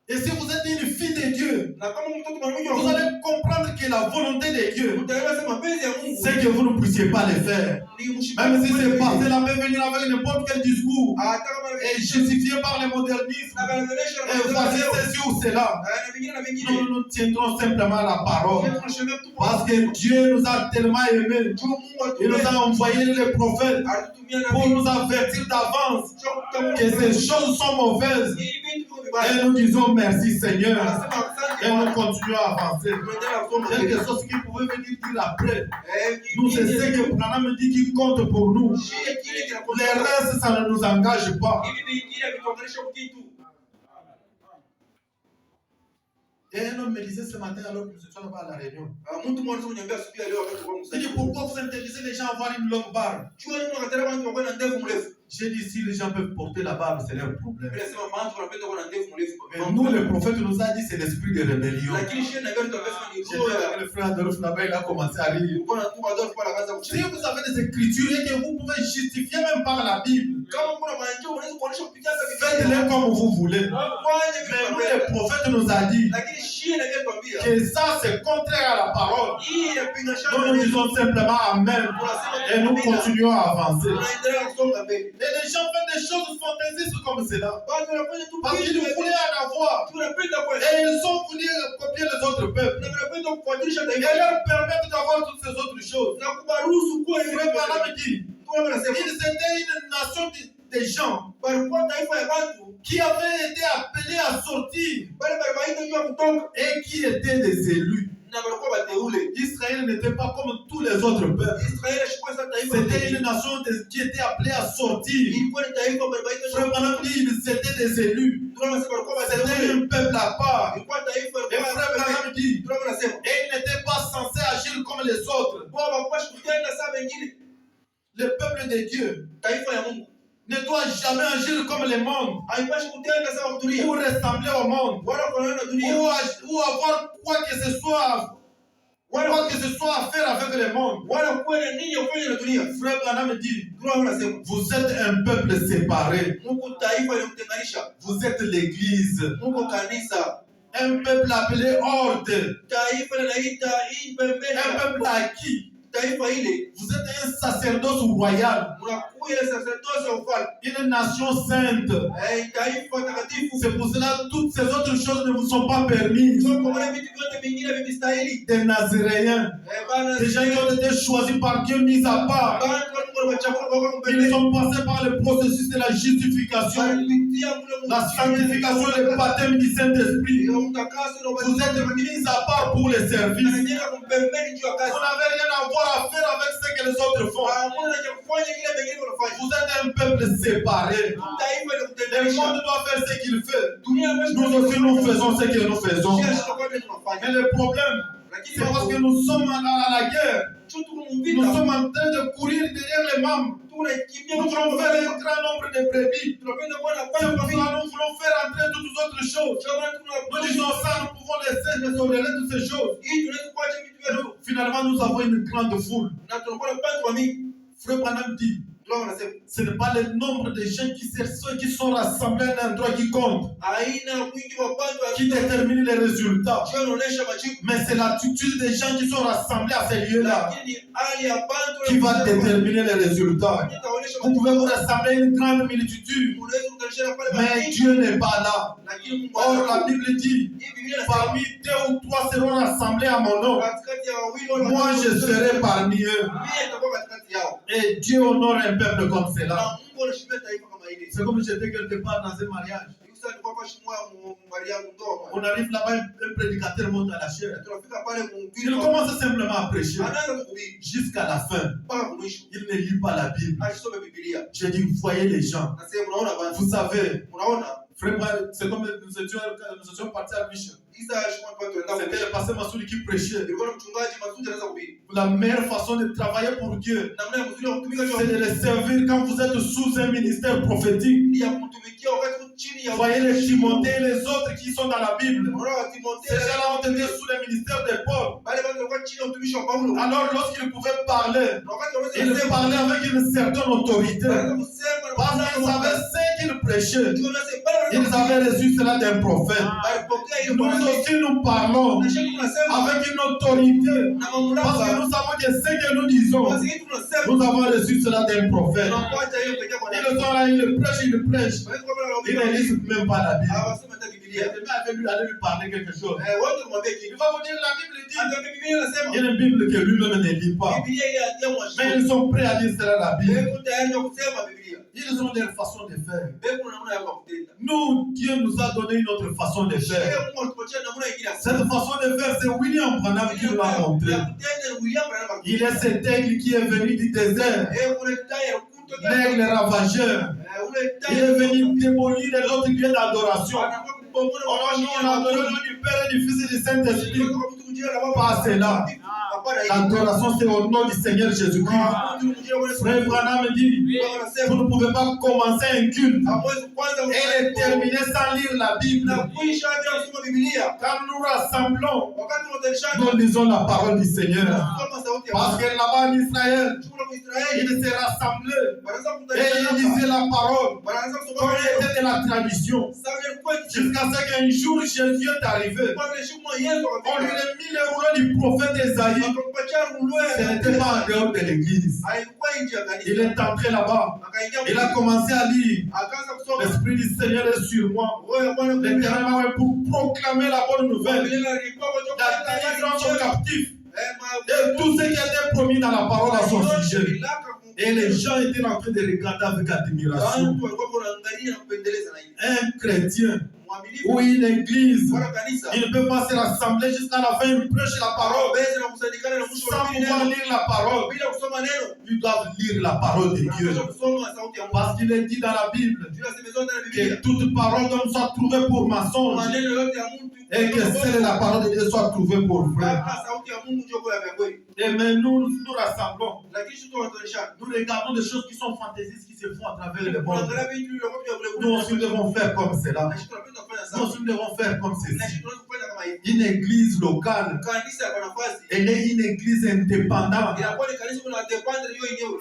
Et si vous êtes une fille de Dieu, Na kama mtoto mwanamke vous allez comprendre que la volonté de Dieu, utaelewa sema mapenzi ya Mungu c'est que vous ne puissiez pas le faire. ni mshikamo. Même si c'est passé là, peut venir avec n'importe quel discours hata kama et justifié par le modernisme. na banaelesha Et voici ceci ou cela. na vingine na vingine. Nous nous tiendrons simplement à la parole. Tunashemea tu Parce que Dieu nous a tellement aimés. tu Mungu Il nous a envoyé les prophètes alitumia na pour nous avertir d'avance que ces choses sont mauvaises. hii vitu viko Et vibaya. nous disons merci Seigneur. Anasema asante Et nous Bwana. continuons à avancer. Tuendelea kusoma. Quelque chose qui pouvait venir dire après. Nous, Kingine, c'est ce que Branham dit qui compte pour nous. shie kile Les kinakosa. restes, ça ne nous engage pas. Hivi vingine vituongelesha kitu. Et un homme me disait ce matin alors que nous étions là-bas à la réunion. Mtu mmoja kuniambia siku ya leo wakati kwa Il msaidia. dit pourquoi vous interdisez les gens à avoir une longue barbe? Jua nini wakataka watu wakuwe na ndevu mrefu. J'ai dit si les gens peuvent porter la barbe, c'est leur problème. Bila sema maana tunapenda kuwa na ndevu mrefu. Mais nous, le prophète nous a dit c'est l'esprit de rébellion. Lakini shie na gari tunapesa ni J'étais roho ya avec le frère Adolphe là-bas, il a commencé à rire. uko na tu Adolf pala kaanza Si kucheka. vous avez des écritures et que vous pouvez justifier même par la Bible, Kama kuna maandiko unaweza kuonesha kupitia hata faites-les comme vous voulez. Fanye Mais vitu nous, vile. le prophète nous a dit Lakini shie na gari kwambia. que ça c'est contraire à la parole. Hii inapinga Nous shamba. nous disons simplement Amen et nous continuons à avancer. Tunaendelea kusonga mbele. Et les gens font des choses fantaisistes comme cela. Watu wanafanya tu Parce qu'ils voulaient en avoir. tunapenda kwa Et ils ont voulu copier les autres peuples. na tunapenda kufuatilisha Et taifa leur permettre d'avoir toutes ces autres choses. na kubaruhusu kuwa hivi. Frère Branham dit, Tunaona nasema ils étaient une nation des gens balikuwa taifa ya watu qui avaient été appelés à sortir bale balibaita juu ya kutoka et qui étaient des élus. na balikuwa bateule. Israël n'était pas comme tous les autres peuples. Israeli ashikwa sasa taifa. C'était une nation qui était appelée à sortir. Ilikuwa ni taifa balibaita juu Frère Branham dit, ils étaient des élus. tunaona sasa balikuwa C'était bateule. un peuple à part. Ilikuwa taifa Et Frère Branham dit, tunaona nasema et ils n'étaient pas censés agir comme les autres. kwa bakupashi kutenda saa mengine Le peuple de Dieu taifa ya Mungu ne doit jamais agir comme le monde haipashi kutenda sawa dunia ou ressembler au monde wala kufanana na dunia ou avoir quoi que ce soit à faire avec le monde. wala kuwa na nini ya kufanya na dunia. Frère Branham dit, Tunaona nasema vous êtes un peuple séparé. Mungu taifa ilimtenganisha. Vous êtes l'église. Mungu kanisa Un peuple appelé horde. taifa linaita hii Un pembeni peuple acquis. taifa ile Vous êtes un sacerdoce royal. mnakuya sacerdoce ya ufalme Une nation sainte. taifa takatifu. C'est pour cela que toutes ces autres choses ne vous sont pas permises. Sio kwa maana vitu vyote vingine havistahili. Des Naziréens. Bana Des gens qui ont été choisis par Dieu, mis à part. bana Mungu anachagua kwa Ils mbele. sont passés par le processus de la justification, Alipitia mule la sanctification et le baptême du Saint-Esprit. ndio mtakaso ndio Vous êtes mis à part pour les services. anajenga kumpembeni juu ya Vous kazi. n'avez rien à voir à faire avec ce que les autres font. Hamuna cha kufanya kile vingine wanafanya. Vous êtes un peuple séparé. Taifa Le likutenganisha. monde doit faire ce qu'il fait. Dunia ambayo Nous aussi, nous faisons ce que nous faisons. sisi tutakuwa tunafanya. Mais le problème, Lakini c'est parce que nous sommes à la guerre. tuko Nous mumbita. sommes en train de courir derrière les membres. Tunakimbia Nous voulons faire un grand nombre de brebis. tunapenda kuwa na C'est panga pour kwa cela que nous voulons faire entrer toutes les autres choses. Nous disons ça, nous pouvons laisser les tolérer toutes ces choses. hii tunaweza kuacha vitu vyetu Finalement, nous avons une grande foule. na tunakuwa na panga kwa mingi. Frère Branham dit, Ndio wanasema Ce n'est pas le nombre de gens qui sont rassemblés à un endroit qui compte, aina mwingi wa watu qui détermine les résultats. ndio wanaonesha majibu, Mais c'est l'attitude des gens qui sont rassemblés à ces lieux-là lakini hali ya watu qui va déterminer les résultats. itaonesha Vous pouvez vous rassembler une grande multitude, unaweza kutanishana pale mais basi, Dieu n'est pas là. lakini Mungu Or, la Bible dit, hii Biblia inasema parmi 2 ou 3 seront rassemblés à mon nom. katikati ya wawili wale Moi, je serai parmi eux. mimi nitakuwa katikati yao, Et Dieu honore un peuple comme na cela. Mungu anashimia taifa kama hili. C'est comme j'étais quelque part dans un mariage. Yusa alikuwa kwa shimo ya Mariamu ndoa, On arrive là-bas, un prédicateur monte à la chair. tunafika pale Il mhubiri commence simplement à prêcher anaanza kuhubiri jusqu'à la fin. mpaka mwisho, Il ne lit pas la Bible. asome Biblia. J'ai dit, vous voyez les gens. Nasema unaona bwana, Vous savez, unaona frère, c'est comme nous étions partis à Mission. Isa ashimwa kwa tuenda C'était le pasteur Massouli qui prêchait. ilikuwa na mchungaji Masudi anaanza kuhubiri La meilleure façon de travailler pour Dieu, namna ya mzuri ya kutumika c'est de les servir quand vous êtes sous un ministère prophétique. ni ya kumtumikia wakati uko chini ya Vous voyez les Timothée et les autres qui sont dans la Bible. unaona wa Timotheo, Ces gens-là ont été sous le ministère de Paul. wale watu walikuwa chini ya utumishi wa Paulo, Alors lorsqu'ils pouvaient parler, na wakati wanaweza ils kusema parlaient avec une certaine autorité. wanaweza kusema na Parce qu'ils savaient ce qu'ils prêchaient. ndio wanasema bale Ils avaient reçu cela d'un prophète. walipokea hiyo Nous Bwana aussi nous parlons na shehe tunasema avec une autorité. na Parce que mamlaka nous savons que ce que nous disons, basi hii tunasema nous avons reçu cela d'un prophète. tunafuata hiyo pekee kwa Ils nani sont là, ils prêchent. Ils ne hawezi lisent même pas la Bible. hawasoma hata Il Biblia. allait lui parler quelque chose. Wote kumwambia Il kitu va vous dire la Bible dit. hata Biblia inasema Il y a une Bible que lui-même ne lit pas. Biblia ile ya Mais mwashauri ils sont prêts à lire cela la Bible. wewe tayari kusema Biblia Ils ont leur façon de faire. wewe kuna namna ya kutenda Nous, Dieu nous a donné une autre façon de faire. wewe Mungu atupatia namna nyingine ya Cette façon de faire, c'est William Branham qui nous l'a montré. kutenda. William Branham Il est cet aigle qui est venu du désert, ule tayari kutoka l'aigle ravageur. ule Il est venu démolir les autres lieux d'adoration. anakuwa kubomola Oh non, on a donné le nom du Père et du Fils et du Saint-Esprit. Pas cela. L'adoration, c'est au nom du Seigneur Jésus-Christ. Frère Branham dit, vous ne pouvez pas commencer un culte et le terminer sans lire la Bible. Quand nous rassemblons, nous lisons la parole du Seigneur. Parce que là-bas en Israël, ils se rassemblaient et ils lisaient la parole comme était de la tradition. Jusqu'à ce qu'un jour Jésus est arrivé. On lui a mis le rouleau du prophète Esaïe. Ce n'était pas en dehors de l'église. Il est entré là-bas. Il a commencé à lire. L'Esprit du Seigneur est sur moi. L'éternel pour proclamer la bonne nouvelle. La délivrance aux captifs. Et tout ce qui était promis dans la parole à son sujet. Et les gens étaient en train de regarder avec admiration. Un chrétien ou une église, il ne peut pas se rassembler jusqu'à la fin, il prêche la parole sans pouvoir lire la parole. Ils doivent lire la parole de Dieu. Parce qu'il est dit dans la Bible que toute parole d'homme soit trouvée pour mensonge et que seule la parole de Dieu soit trouvée pour vrai. Et mais nous nous rassemblons. Nous regardons des choses qui sont fantaisistes qui se font à travers le monde. Nous aussi devons faire comme cela. Nous aussi devons faire comme ceci. Une église locale, elle est une église indépendante.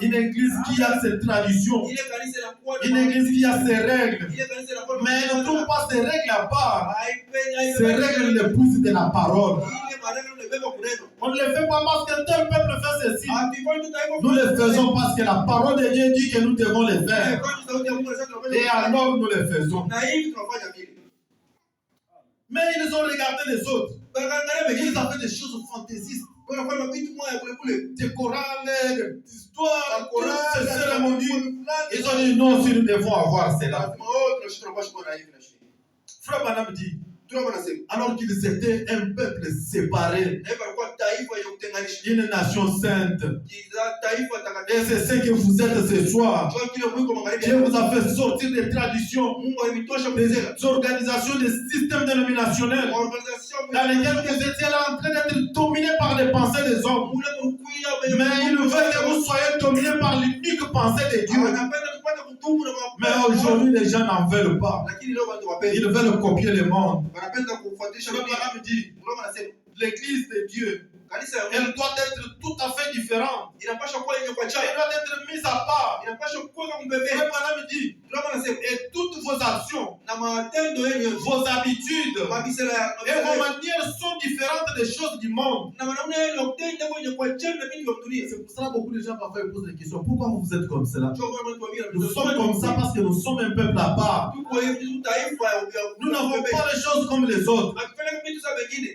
Une église qui a ses traditions. Une église qui a ses règles. Mais elle ne trouve pas ses règles à part. Ces règles l'épouse de la parole. On ne le fait pas parce que tel peuple fait ceci. Nous le faisons parce que la parole de Dieu dit que nous devons le faire. Et alors nous le faisons. Mais ils ont regardé les autres. Ils ont fait des choses fantaisistes. Des chorales, des histoires, des cérémonies. Ils ont dit non, si nous devons avoir cela. Frère Branham dit, alors qu'ils étaient un peuple séparé, une nation sainte, et c'est ce que vous êtes ce soir. Dieu vous a fait sortir des traditions, des organisations, des systèmes dénominationnels dans lesquels vous étiez là en train d'être dominés par les pensées des hommes. Mais il veut que vous soyez dominés par l'unique pensée de Dieu. Mais aujourd'hui, les gens n'en veulent pas. Ils veulent copier le monde. L'église de Dieu Kanisa ya Mungu Elle doit être tout à fait différente. inapaswa kuwa yenye kwa Elle chapa. doit être mise à part. Inapaswa kuwa kama mbebe. Frère Branham dit, Ndio maana nasema et toutes vos actions, na matendo yenu yote, vos habitudes mabisela ya et vos manières sont différentes des choses du monde. na namna yenu ya kutenda kwenye kwa chapa na vitu vya dunia. C'est pour cela que beaucoup de gens parfois posent des questions. Pourquoi vous êtes comme cela? Ndio maana tuambia Nous sommes comme ça parce que nous sommes un peuple à part. tuko hivi taifa ya Nous n'avons pas les choses comme les autres. akifanya vitu za wengine.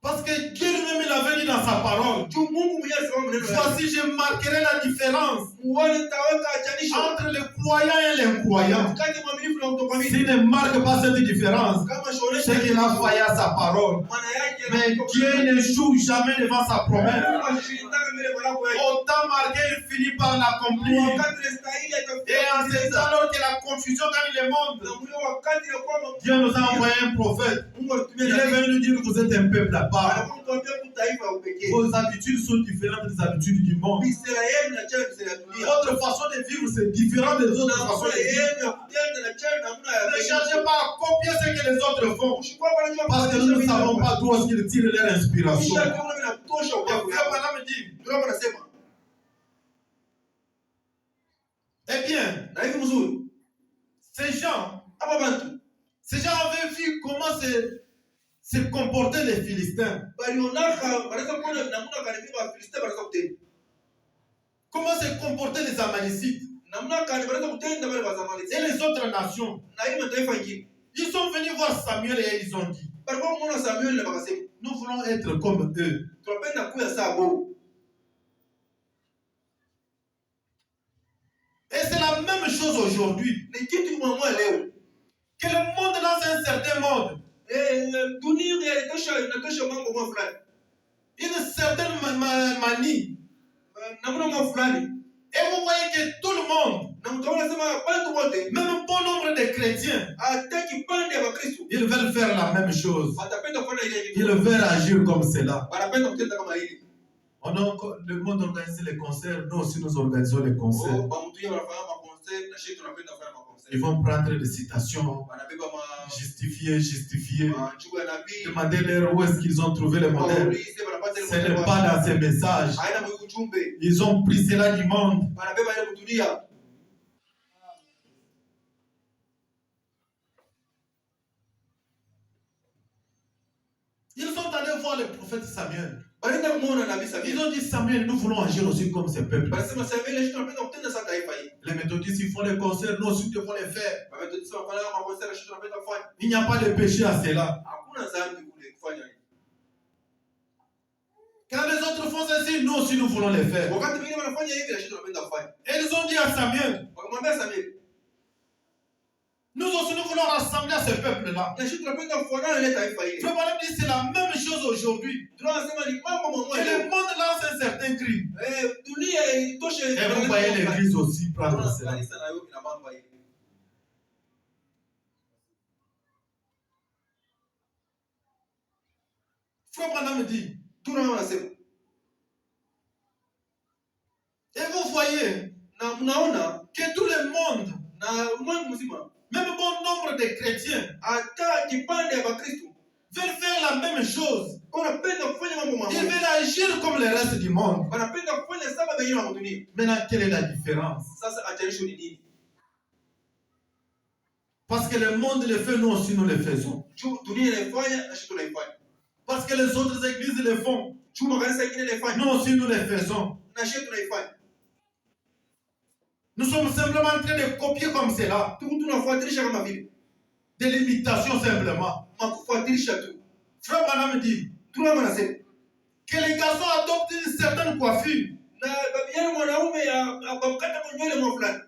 Parce que Dieu lui-même il avait dit dans sa parole, Juu Mungu mwenyewe alisema maneno yake. voici je marquerai la différence Muone taweka achanisho entre les croyants et les incroyants. kati mwaminifu na mtokwamini. S'il ne marque pas cette différence, Kama shonesha c'est qu'il a failli à sa parole. maana yake Mais Dieu ne joue jamais devant sa promesse. ashindane mbele kwa lako yake. Au temps marqué, il finit par l'accomplir. Wakati stahili Et en ce temps, alors que la confusion gagne le monde, na mlio wakati ya kwamba Dieu nous a envoyé un prophète. Mungu alitumia Il est venu nous dire que vous êtes un peuple à part. anakuambia ku taifa ya upekee. Vos habitudes sont différentes des habitudes du monde. Bisera yenu na chana bisera ya dunia. Votre façon de vivre, c'est différent des autres Na façons mwana de vivre. yenu ya kutenda na chana na mwana ya Ne cherchez pas à copier ce que les autres font. Ushikwa kwa njoo Parce que nous ne savons pas d'où est-ce qu'ils tirent leur inspiration. kisha kiona vinatosha Et kwa frère Branham dit, ndio maana nasema eh bien, na hivi mzuri ces gens avaient vu comment se comportaient les Philistins. balionaka wanaweza kuona namna gani wa Filisti wanaweza kutenda. Comment se comportaient les Amalécites Namna gani wanaweza kutenda wale wa zamani. et les autres nations. Na ile mataifa mengine. Ils sont venus voir Samuel et ils ont dit, Balikuwa muona Samuel na bakasema, nous voulons être comme eux. tunapenda kuya sabo. Et c'est la même chose aujourd'hui. Ni kitu kimwamua leo. Que le monde lance un certain mode. Dunia inatosha mambo mwa fulani. Une certaine manie. Namna mwa fulani. Et vous voyez que tout le monde, Na mtaona sema watu wote, même un bon nombre de chrétiens, hataki pande ya Kristo. ils veulent faire la même chose. Watapenda kufanya ile Ils kitu. veulent agir comme cela. Wanapenda kutenda kama hili. Le monde organise les concerts, nous aussi nous organisons les concerts. Ba mtu yeye anafanya ma concert na sisi tunapenda kufanya ma concert. Ils vont prendre des citations, Wanabeba ma justifier. machuku ya nabii. Demandez-leur où est-ce qu'ils ont trouvé le modèle. Waulize wanapata ile Ce n'est pas dans ces messages. haina mwe ujumbe. Ils ont pris cela du monde. Wanabeba ile kudunia. Ils sont allés voir le prophète Samuel. Wanaenda kumuona nabii Ils Samuel. ont dit, Samuel, nous voulons agir aussi comme ces peuples. Wanasema Samuel sisi tunapenda kutenda sana taifa hili. Les méthodistes, ils font les concerts, nous aussi devons les faire. Wametutisa wanafanya ma concert sisi tunapenda kufanya. Il n'y a pas de péché à cela. Hakuna dhambi kule kufanya hivi. Quand les autres font ceci, nous aussi nous voulons les faire. Wakati wengine wanafanya hivi na sisi tunapenda kufanya. Et ils ont dit à Samuel, Wakamwambia Samuel, nous aussi nous voulons rassembler à ce peuple-là. na sisi tunapenda kufanana na ile taifa hili. Frère Branham dit, c'est la même chose aujourd'hui. Tunasema ni mambo Que mmoja. le monde lance un certain cri. Dunia itoshe. Et vous voyez l'église aussi prendre cela. Kanisa nayo ina mambo hili. Frère Branham dit, Tunaona wanasema. et vous voyez Na mnaona que tout le monde, na ulimwengu mzima même bon nombre de chrétiens, hata kipande ya Wakristo veulent faire la même chose. wanapenda kufanya mambo Ils mamoja. veulent agir comme le reste du monde. Wanapenda kufanya saba wengine wa dunia. Maintenant, quelle est la différence? Sasa achanisho ni nini? Parce que le monde le fait, nous aussi nous le faisons. Juu dunia inaifanya na sisi tunaifanya. Parce que les autres églises le font, Juu makanisa mengine inaifanya nous aussi nous le faisons. na sisi tunaifanya. Nous sommes simplement en train de copier comme cela. Tuko tunafuatilisha kama vile. Des limitations simplement. Makufuatilisha tu. Frère Branham dit Tunaona nasema que les garçons adoptent une certaine coiffure. na babiana mwanaume akamkata kwa nywele mwa fulani.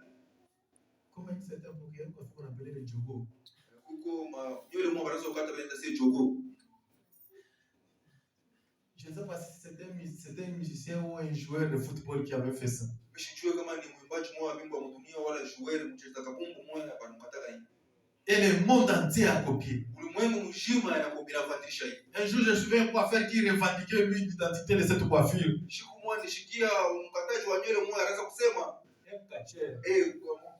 Comment une certaine coiffure qu'on appelle le jogo. Huko nywele mwa wanaweza kukata baada ya jogo. Je ne sais pas si c'était un musicien ou un joueur de football qui avait fait ça. Msijue kama ni mwimbaji mmoja bingwa wa dunia wala joueur mcheza kabumbu mmoja anamkataka hivi. Et le monde entier a copié. Ulimwengu mzima anafuatilisha hivi. Un jour, je suis un coiffeur qui revendiquait lui l'identité de cette coiffure. Siku moja nishikia mkataji wa nywele mmoja anaanza kusema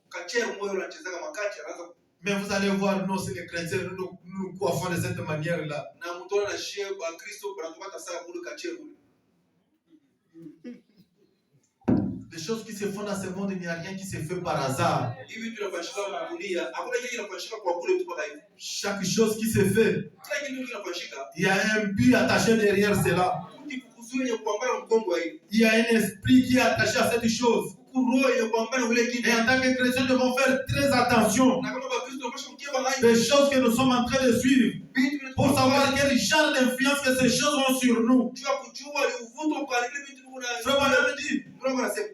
kachero mmoja anacheza kama kacha anaanza Mais vous allez voir, nous, c'est les chrétiens, nous coiffons de cette manière-là. Na mutona na shie ba Kristo banatupata saa mulu kacheru. Les choses qui se font dans ce monde, il n'y a rien qui se fait par hasard. Hivi tunafanyika kwa dunia, hakuna kitu kinafanyika kwa kule tu paka hivi. Chaque chose qui se fait, Kila kitu kinafanyika. il y a un but attaché derrière cela. Kuzuia kuambana mgongo hivi. Il y a un esprit qui est attaché à cette chose. Kuroya kuambana ule kitu. Et en tant que chrétiens, nous devons faire très attention Na kama ba Kristo tunapaswa kukiwa hai. des choses que nous sommes en train de suivre pour savoir quel genre d'influence que ces choses ont sur nous. Tu as kujua ni uvuto kwa ile vitu kuna. Frère Branham me dit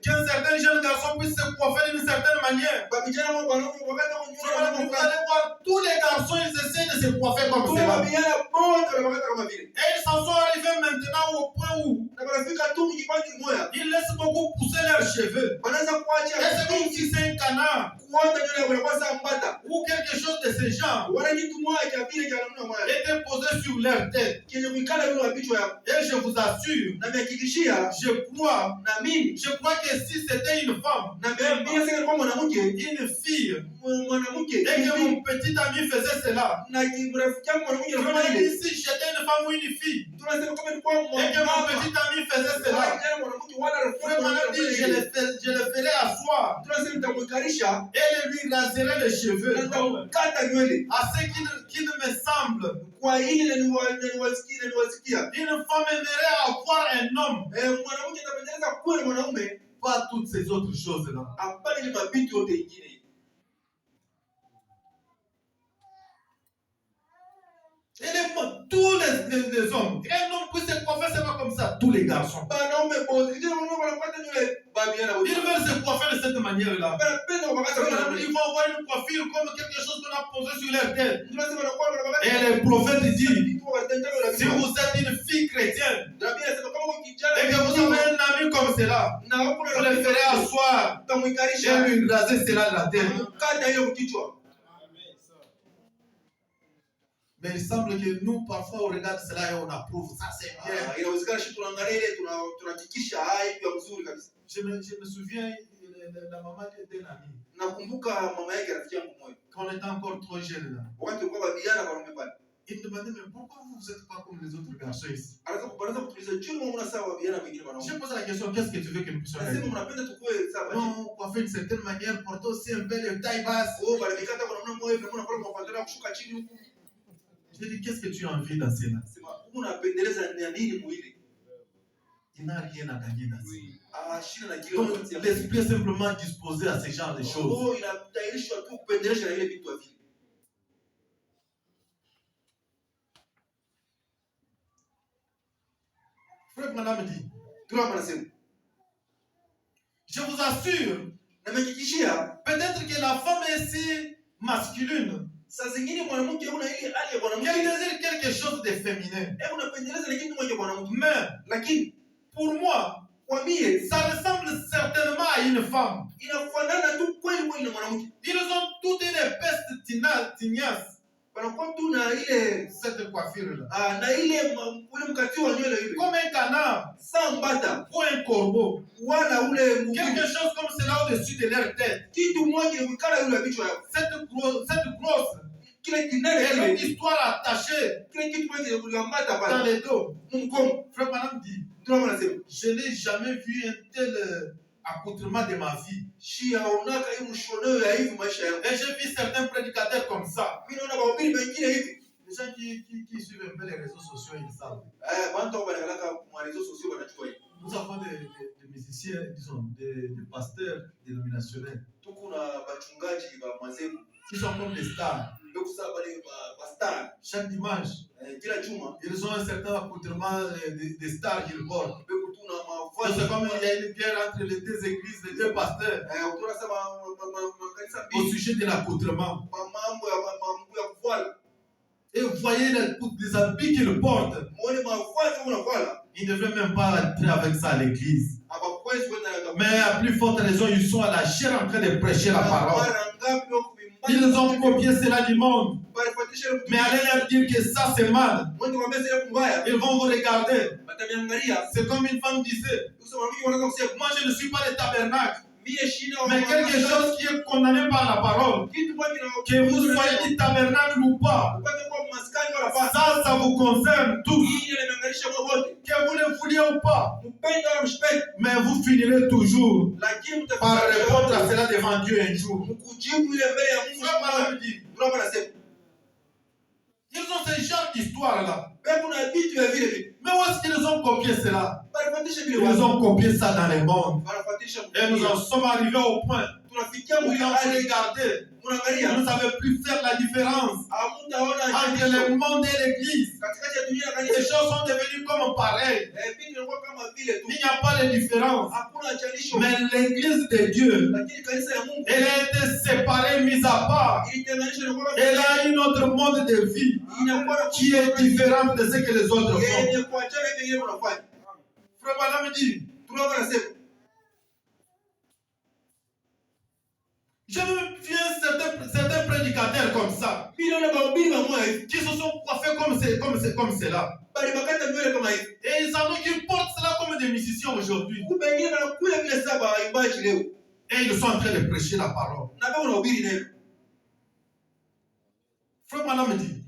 qu'un certain jeune garçon puisse se coiffer d'une certaine manière. Ba vijana wao bwana wakati wa Frère Branham, vous allez voir, tous les garçons, ils essaient de se coiffer comme Kwa cela. vijana wote wanapata kama vile. Et ils s'en sont arrivés maintenant au point où Na wanafika tu mjipangi moya. ils laissent beaucoup pousser leurs cheveux. Wanaweza kuacha. Et c'est comme si c'est un canard Kuota nywele kwa kwanza mbata. ou quelque chose de ce genre Wana kitu moja cha vile cha namna moja. était posé sur leur tête. Kenye kuikala yule wa kichwa yako. Et je vous assure, Na mhakikishia je crois que si c'était une femme, na mimi sasa kama mwanamke une fille, mwanamke et que mon petit ami faisait cela, na rafiki yangu mwanamke je anafanya me ile. dis si j'étais une femme ou une fille, Tunasema kama ni kwa et que mon petit ami faisait cela, mwanamke wala rafiki vraiment yangu dit, je le ferais asseoir tunasema nitamwikarisha et lui raserais les cheveux, na nitamkata nywele à ce qu'il me semble. kwa ile niwasikia Une femme aimerait avoir un homme, mwanamke atapendeza kuwa na mwanaume pas toutes ces autres choses-là. hapana ile mabinti yote ingine. Et tous les hommes, un homme peut se coiffer, c'est pas comme ça, tous les garçons. Wanaume wote kijana mwanaume anapata nywele babiana wote. Ils veulent se coiffer de cette manière-là. Wanapenda wakati wa Ils vont avoir une coiffure comme quelque chose qu'on a posé sur leur tête. tunasema na kwa wakati Et le prophète dit, si si vous êtes une fille chrétienne Nabii anasema kama uko kijana et que vous avez un ami comme cela, na hakuna vous le ferez asseoir utamwikarisha et lui raser cela de la tête. kata hiyo kichwa. Mais il semble que nous, parfois, on regarde cela et on approuve. Ça, c'est bien. Inawezekana shi tunaangalia ile tunahakikisha hai kwa mzuri kabisa. Je me souviens de la maman d'un ami. Nakumbuka mama yake rafiki yangu mmoja. Quand on était encore trop jeune là. Wakati tulikuwa babiana wanaume pale. Il me demandait, mais pourquoi vous n'êtes pas comme les autres garçons ici? Anaweza kutuliza juu mwana sawa babiana wengine Je wanaume. pose la question, qu'est-ce que tu veux que nous puissions Nasema faire? mnapenda tukue sawa. Non, coiffer d'une certaine manière, porter aussi un peu de taille basse. Oh bali mikata kwa namna moja na mnakuwa kwa pandana kushuka chini huku. Je dis, qu'est-ce que tu as envie dans cela? Sema unapendeleza nini mwili? Il n'a rien à gagner dans cela. Shina na kile Donc, l'esprit est simplement disposé à ce genre de choses. Oh inatayarishwa tu kupendelesha na ile vitu vile. Frère Branham dit, Tunaomba nasema je vous assure, na mhakikishia peut-être que la femme est si masculine saa zingine mwanamke una ile hali ya mwanamke qu'elle désire quelque chose de féminin. unapendeleza lakini mmoja mwanamke. Mais, Lakini pour moi, kwa mie ça ressemble certainement à une femme. inafanana tu kweli kweli na mwanamke. Ils ont toute une épaisse tignasse, Wanakuwa tu na ile cette coiffure-là. na ile ule mkati wa nywele ile. Comme un canard Saa mbata ou un corbeau. wala ule Quelque chose comme cela au-dessus de leur tête. kitu moja ukikala yule kichwa yako. Cette grosse, Kile kinene et kile l'autre histoire attachée kile kitu moja kuliambata dans pale. les dos. Mkomo. Frère Branham dit, Tunaomba nasema je n'ai jamais vu un tel accoutrement de ma vie. shia unaka hii mshoneo ya hivi maisha yangu. Et j'ai vu certains prédicateurs comme ça. Mimi naona wahubiri wengine hivi. Les gens qui suivent un peu les réseaux sociaux, ils savent. Watu wanaangalia kwa réseaux sociaux wanachukua hivi. Nous avons des musiciens, disons, des pasteurs dénominationnels. Tuko na bachungaji ba mazebu. Qui sont comme des stars. Ndio kusaba wale ba star. Chaque dimanche, Kila juma ils ont un certain accoutrement des stars qu'ils portent. ndio tuna C'est mavazi comme il y a une guerre entre les deux églises, les deux pasteurs, tunasema makanisa au mbili sujet de l'accoutrement. kwa mambo ya kuvala. Et vous voyez les habits qu'ils portent. Muone mavazi unavala. Ils ne devraient même pas entrer avec ça à l'église. Hapakwezi kwenda na Mais à plus forte raison, ils sont à la chair en train de prêcher la parole. mara ngapi wako Ils ont copié cela du monde. balifuatisha Mais allez leur dire que ça c'est mal. mwende kwa meza ya mbaya. Ils vont vous regarder. Batamiangalia. C'est comme une femme disait, Kusema mimi wanaanza kusema moi je ne suis pas le tabernacle. Mais quelque chose qui est condamné par la parole, que vous soyez du tabernacle ou pas, ça vous concerne tous. Que vous le vouliez ou pas, mais vous finirez toujours par répondre à cela devant Dieu un jour. Ils ont ce genre d'histoire-là. Mais où est-ce qu'ils ont copié cela? Ils ont copié ça dans les mondes. Et nous en sommes arrivés au point où quand vous regardez, vous ne savez plus faire la différence entre le monde et l'église. Les choses sont devenues comme pareilles. Il n'y a pas de différence. Mais l'église de Dieu, elle a été séparée, mise à part. Elle a une autre mode de vie qui est différente de ce que les autres font. Frère Branham dit, je me viens certains prédicateurs comme ça, qui se sont coiffés comme cela. Et ils savent qu'ils portent cela comme des musiciens aujourd'hui. Et ils sont en train de prêcher la parole. Frère Branham dit,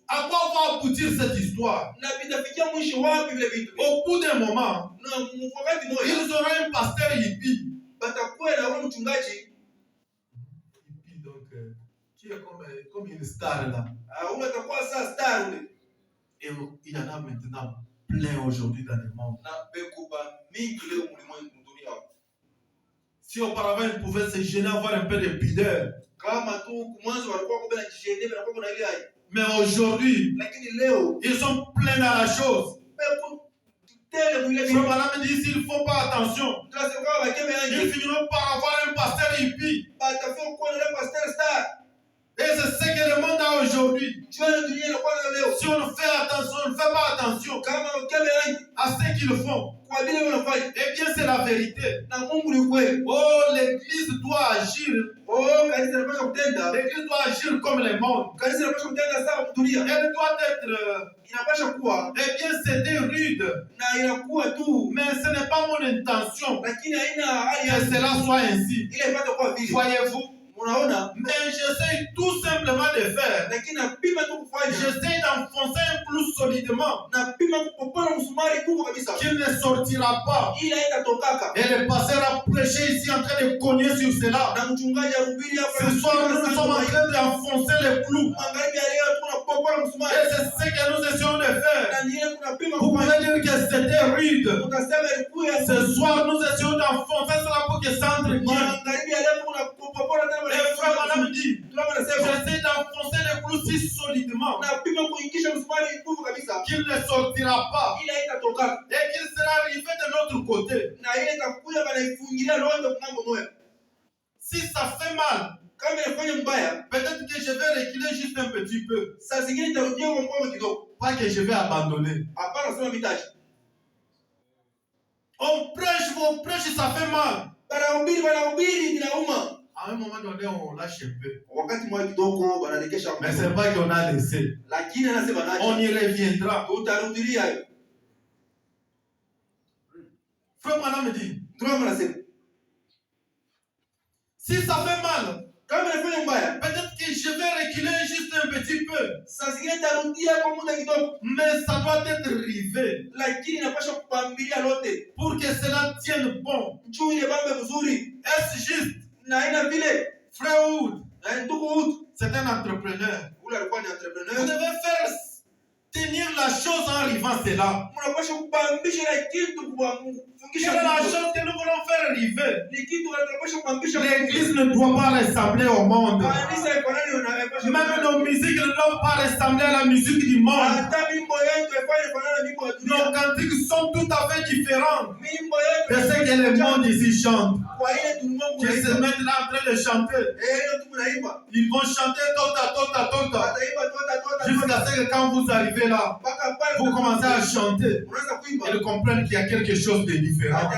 à quoi va aboutir cette histoire? Au bout d'un moment, ils auront un pasteur hippie. Donc, qui est comme une star là. Et il y en a maintenant plein aujourd'hui dans le monde. Si auparavant ils pouvaient se gêner, avoir un peu de pudeur. Mais aujourd'hui, ils sont pleins dans la chose. Frère Branham dit, s'ils ne font pas attention, ils finiront par avoir un pasteur hippie. Et c'est ce que le monde a aujourd'hui. Si on ne fait attention, on ne fait pas attention à ce qu'ils font, eh bien c'est la vérité. Oh, l'église doit agir. L'église doit agir comme le monde. Elle doit être, eh bien c'était rude. Mais ce n'est pas mon intention que cela soit ainsi. Voyez-vous? Mais j'essaie tout simplement de faire. J'essaie d'enfoncer un clou solidement. Qu'il ne sortira pas. Et le pasteur a prêché ici en train de cogner sur cela. Ce soir, nous sommes en train d'enfoncer le clou. Et c'est ce que nous essayons de faire. Vous pouvez dire que c'était rude. Ce soir, nous essayons d'enfoncer cela pour que ça entre bien. Et frère Branham dit, j'essaie d'enfoncer le clou si solidement qu'il ne sortira pas et qu'il sera arrivé de l'autre côté. Si ça fait mal, peut-être que je vais reculer juste un petit peu. Pas que je vais abandonner. On prêche, ça fait mal. À un moment donné, on lâche un peu. Mais c'est pas qu'on a laissé. On y reviendra. Frère Branham me dit, si ça fait mal, peut-être que je vais reculer juste un petit peu. Mais ça doit être rivé pour que cela tienne bon. Est-ce juste? Frère Wood, c'est un entrepreneur. Vous devez faire tenir la chose en arrivant cela. Quelle est la chose que nous voulons faire arriver? L'église ne doit pas ressembler au monde. Même nos musiques ne doivent pas ressembler à la musique du monde. Nos cantiques sont tout à fait différents de ce que le monde ici chante. Qui se mettent là en train de chanter. Ils vont chanter tota. Jusqu'à ce que quand vous arrivez là, vous commencez à chanter. Ils comprennent qu'il y a quelque chose de différent.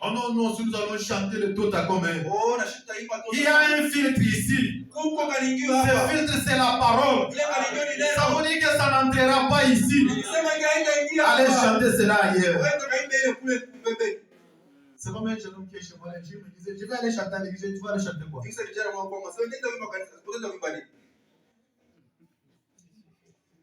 Oh non, nous allons chanter le tout à commun. Oh, na shita hii pato. Il y a un filtre ici. Kuko kaningio Ce hapa. filtre, c'est la parole. Ile kaningio ni Ça neno. veut dire que ça n'entrera pas ici. Sema ingia ingia Allez hapa. chanter cela ailleurs. Wewe kaimbe ile kule bebe. C'est comme un jeune homme qui est chez moi. Je me disais, je vais aller chanter à l'église. Tu vas aller chanter quoi? Fikisa kijana mwa kwa masomo nenda wimba kanisa. Tunaenda wimbani.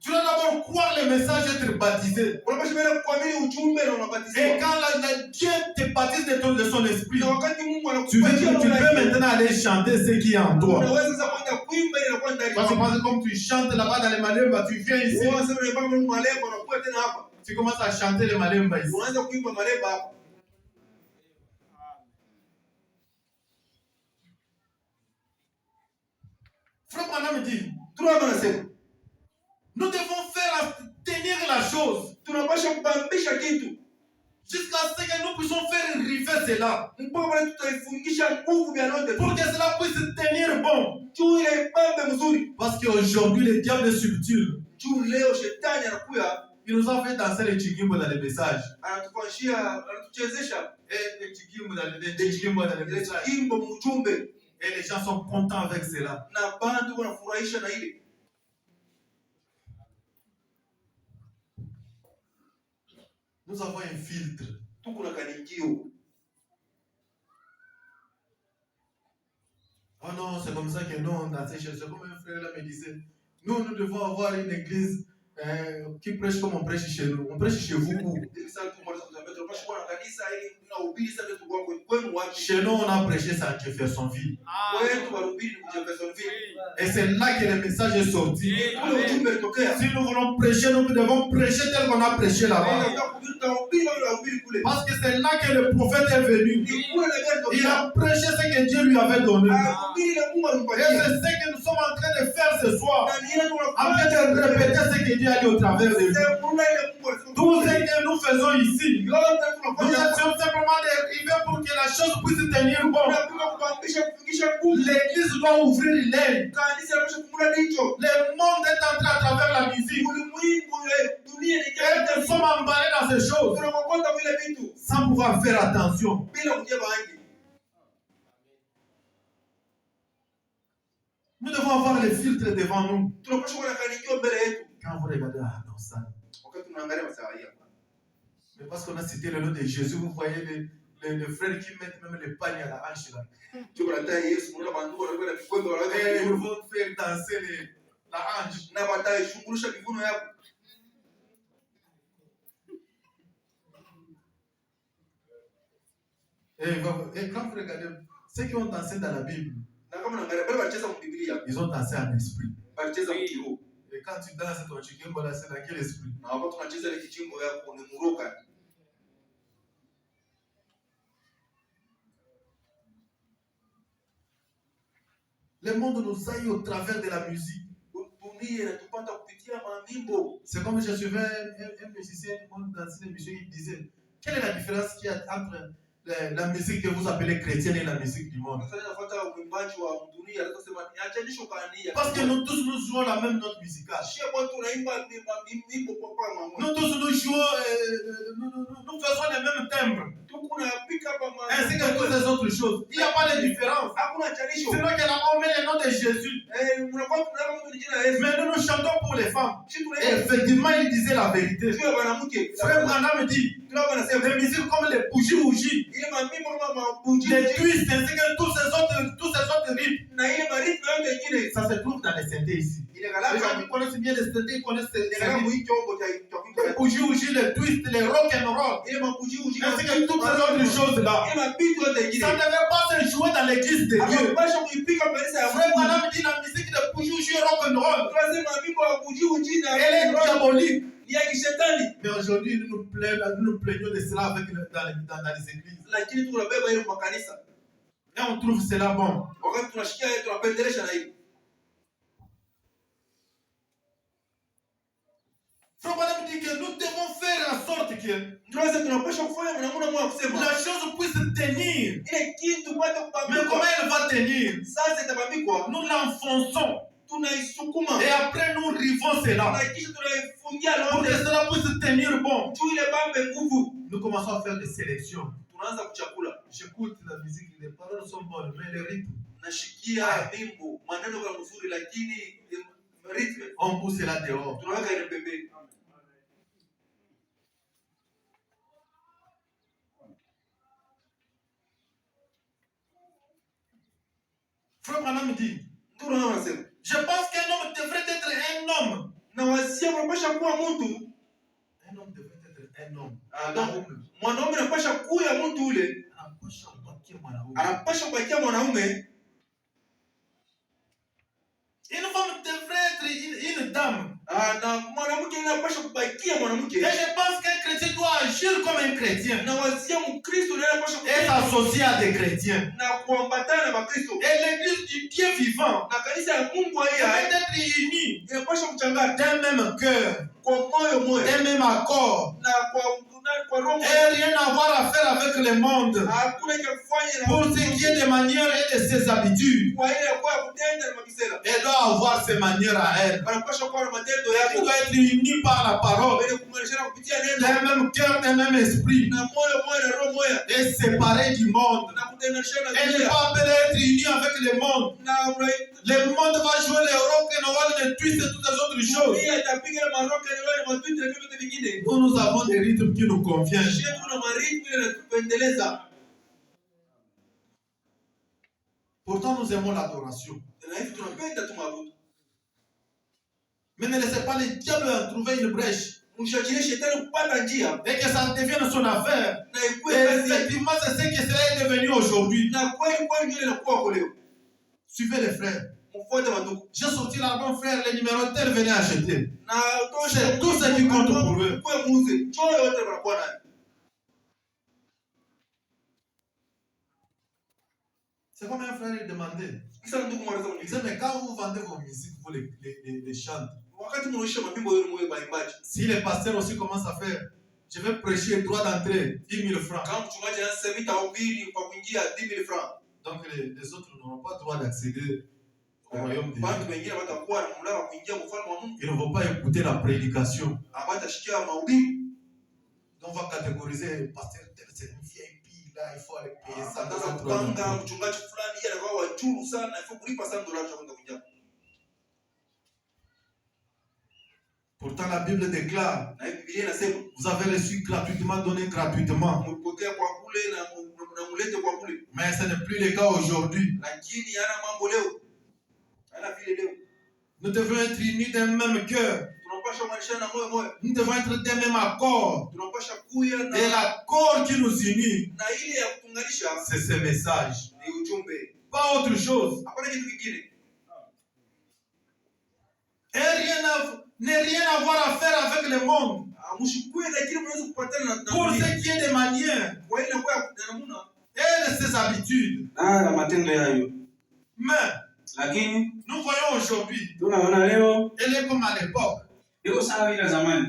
Tu dois d'abord croire le message et être baptisé. Unapaswa mbele kuamini ujumbe na unabatizwa. Et quand Dieu te baptise de son esprit, Na wakati Mungu tu veux anakupatia que tu peux maintenant aller chanter ce qui est en toi. unaweza sasa kwenda kuimba ile inakuwa ndani. Parce que comme tu chantes là-bas dans les malemba, tu viens ici. Wewe sasa unaimba malemba unakuwa tena hapa. Tu commences à chanter les malemba ici. Unaanza kuimba malemba hapa. Frère Branham dit, Tunaona nasema nous devons faire tenir la chose tunapaswa kubambisha kitu jusqu'à ce que nous puissions faire river cela. mpaka pale tutaifungisha nguvu vya lote Pour que cela puisse tenir bon. juu ile pambe mzuri. Parce qu'aujourd'hui, le diable est subtil. Juu leo shetani anakuya Il nous a fait danser les chigimbo dans les messages. anatufanyishia anatuchezesha Et les chigimbo dans les ile messages. kimbo mjumbe Et les gens sont contents avec cela. na bantu wanafurahisha na ile. Nous avons un filtre. Tuko na kaningio. Oh non, c'est comme ça que nous, on dansait chez eux. Comme un frère là me disait, nous devons avoir une église qui prêche comme on prêche chez nous. On prêche chez vous. Hivi sasa tumaliza kutambia tunapaswa kuwa na kanisa ili tunahubiri sasa tu kwa kwenu wapi? Chez nous, on a prêché ça à Jeffersonville. Kwetu warubiri ni Jeffersonville. Et c'est là que le message est sorti. Kule ujumbe ulitokea. Si nous voulons prêcher, nous devons prêcher tel qu'on a prêché là-bas. Tutahubiri wale wahubiri kule. Parce que c'est là que le prophète est venu. Ni kule na gari Il tokea. a prêché ce que Dieu lui avait donné. Ahubiri na Mungu Et alimpatia. c'est ce que nous sommes en train de faire ce soir. Na ni ile Après de répéter ce que Dieu a dit au travers de nous. Tout ce que nous faisons ici, nous essayons simplement d'arriver pour que la chose puisse tenir bon. L'église doit ouvrir l'œil. Le monde est entré à travers la musique. Et nous sommes emballés dans ces choses sans pouvoir faire attention. Nous devons avoir les filtres devant nous. Quand vous regardez, ah non, ça. Mais parce qu'on a cité le nom de Jésus, vous voyez les frères qui mettent même les pagnes à la hanche là. Et ils vont faire danser la hanche. Et quand vous regardez, ceux qui ont dansé dans la Bible, ils ont dansé en esprit. Et quand tu danses ton chikimbo là, c'est dans quel esprit? Le monde nous aille au travers de la musique. C'est comme je suivais un musicien du monde dans une émission, il disait quelle est la différence qu'il y a entre la musique que vous appelez chrétienne et la musique du monde? Parce que nous tous nous jouons la même note musicale. Nous tous nous jouons, nous faisons les mêmes timbres. Ainsi que toutes les autres choses. Il n'y a pas de différence. Sinon que là on met le nom de Jésus. Mais nous nous chantons pour les femmes. Et effectivement, il disait la vérité. Frère Branham dit, les musiques comme les bougies, les twists, ainsi que tous ces autres rythmes. Ça se trouve dans les synthés ici. Les gens qui connaissent bien les synthés, ils connaissent les bougies, les twists, les rock and roll. Ainsi que toutes ces autres choses là. Ça ne devait pas se jouer dans l'église de Dieu. Frère Branham dit la musique de bougies, rock and roll. Elle est diabolique. Mais aujourd'hui, nous nous plaignons de cela dans les églises. Et on trouve cela bon. Frère Branham dit que nous devons faire en sorte que la chose puisse tenir. Mais comment elle va tenir? Nous l'enfonçons. Et après nous rivons cela. Pour que cela puisse tenir bon. Nous commençons à faire des sélections. J'écoute la musique, les paroles sont bonnes, mais le rythme, Nashikia bimbo maneno kwa mzuri lakini rythme on pousse là dehors. tunaweka ile pembeni. Frère Branham dit, Ndio wanasema je pense qu'un homme devrait être un homme. na wasia unapasha kuwa mtu, Un homme devrait être un homme. donc mwanaume anapasha kuwa mtu ule, Anapasha kubakia mwanaume. anapasha kubakia mwanaume. Une femme devrait être une dame. Na mwanamke anapasha kubakia mwanamke. Et je pense qu'un chrétien doit agir comme un chrétien. Na wasia Mkristo naye anapasha Être associé à des chrétiens. na kuambatana na Wakristo. Et l'église du Dieu vivant Na kanisa ya Mungu devrait haya être unie inapasha kuchangana d'un même cœur, kwa moyo moja d'un même accord. na kwa roho. Et rien à voir à faire avec le monde. Hakuna cha kufanya na Pour ce qui est des manières et de ses habitudes. kwa ile kwa kutenda na mabisela. Elle doit avoir ses manières à elle. Wanapasha kuwa na matendo Elle yako. doit être unie par la parole. Ili kuunganishana kupitia neno D'un même cœur, d'un même esprit. na moyo moja na roho moja Et séparée du monde. na kutenganishana na Elle n'est dunia. pas appelée à être unie avec le monde. Na Le monde va jouer le rôle que Noël ne twiste et toutes les autres choses. dunia itapiga na maroka na matwitter na vitu vingine. Nous avons des rythmes qui nous conviennent. Shetu na maritmu ile natupendeleza. Pourtant, nous aimons l'adoration. Na hivi tunapenda tumwabudu. Mais ne laissez pas le diable trouver une brèche Mshajirie shetani kupata njia et que ça devienne son affaire. na Et ikuwe kazi. effectivement, c'est ce que cela est devenu aujourd'hui. Na kweli kweli ndio inakuwa kwa leo. Suivez les frères. Mfuate wandugu. J'ai sorti l'album frère, les numéros tel venez acheter. Na C'est tout ce qui compte pour eux. kwa muuze. Choyo yote wanakuwa nayo. C'est comme un frère il demandait. Kisa ndugu mwanaweza Il kuniuliza. disait, mais quand vous vendez vos musiques, vous les chantez. Wakati mnaisha mapimbo yenu mwe baimbaji. Si les pasteurs aussi commencent à faire, je vais prêcher droit d'entrée, 10 000 francs. Kama mchungaji anasema vitahubiri kwa kuingia 10,000 francs. Donc les autres n'auront pas droit d'accéder au royaume de Watu Dieu. wengine watakuwa na mlango wa kuingia kwa ufalme wa Mungu. Ils ne vont pas écouter la prédication. Hawatashikia mahubiri. Donc on va catégoriser, pasteur tel c'est une VIP, là il faut aller payer ça. Sasa kupanga mchungaji fulani yeye anakuwa wa juu sana, ifo kulipa sana dola za kwenda kuingia. Pourtant la Bible déclare, Na Biblia inasema vous avez reçu gratuitement, donné gratuitement. mpokea kwa kule na mulete kwa kule. Mais ce n'est plus le cas aujourd'hui. Lakini hana mambo leo. Hana vile leo. Nous devons être unis d'un même cœur. Tunapasha kuanishana na moyo moja. Nous devons être d'un même accord. Tunapasha kuya na Et l'accord qui nous unit, na ile ya kutunganisha c'est ce message. ni ujumbe. Pas autre chose. Hapana kitu kingine. Et rien à voir à faire avec le monde. Mshukue lakini mnaweza kupatana na Pour ce qui est des manières kwa ile kwa namna et de ses habitudes. na matendo yayo, Mais lakini nous voyons aujourd'hui, tunaona leo elle est comme à l'époque. iko sawa ile zamani.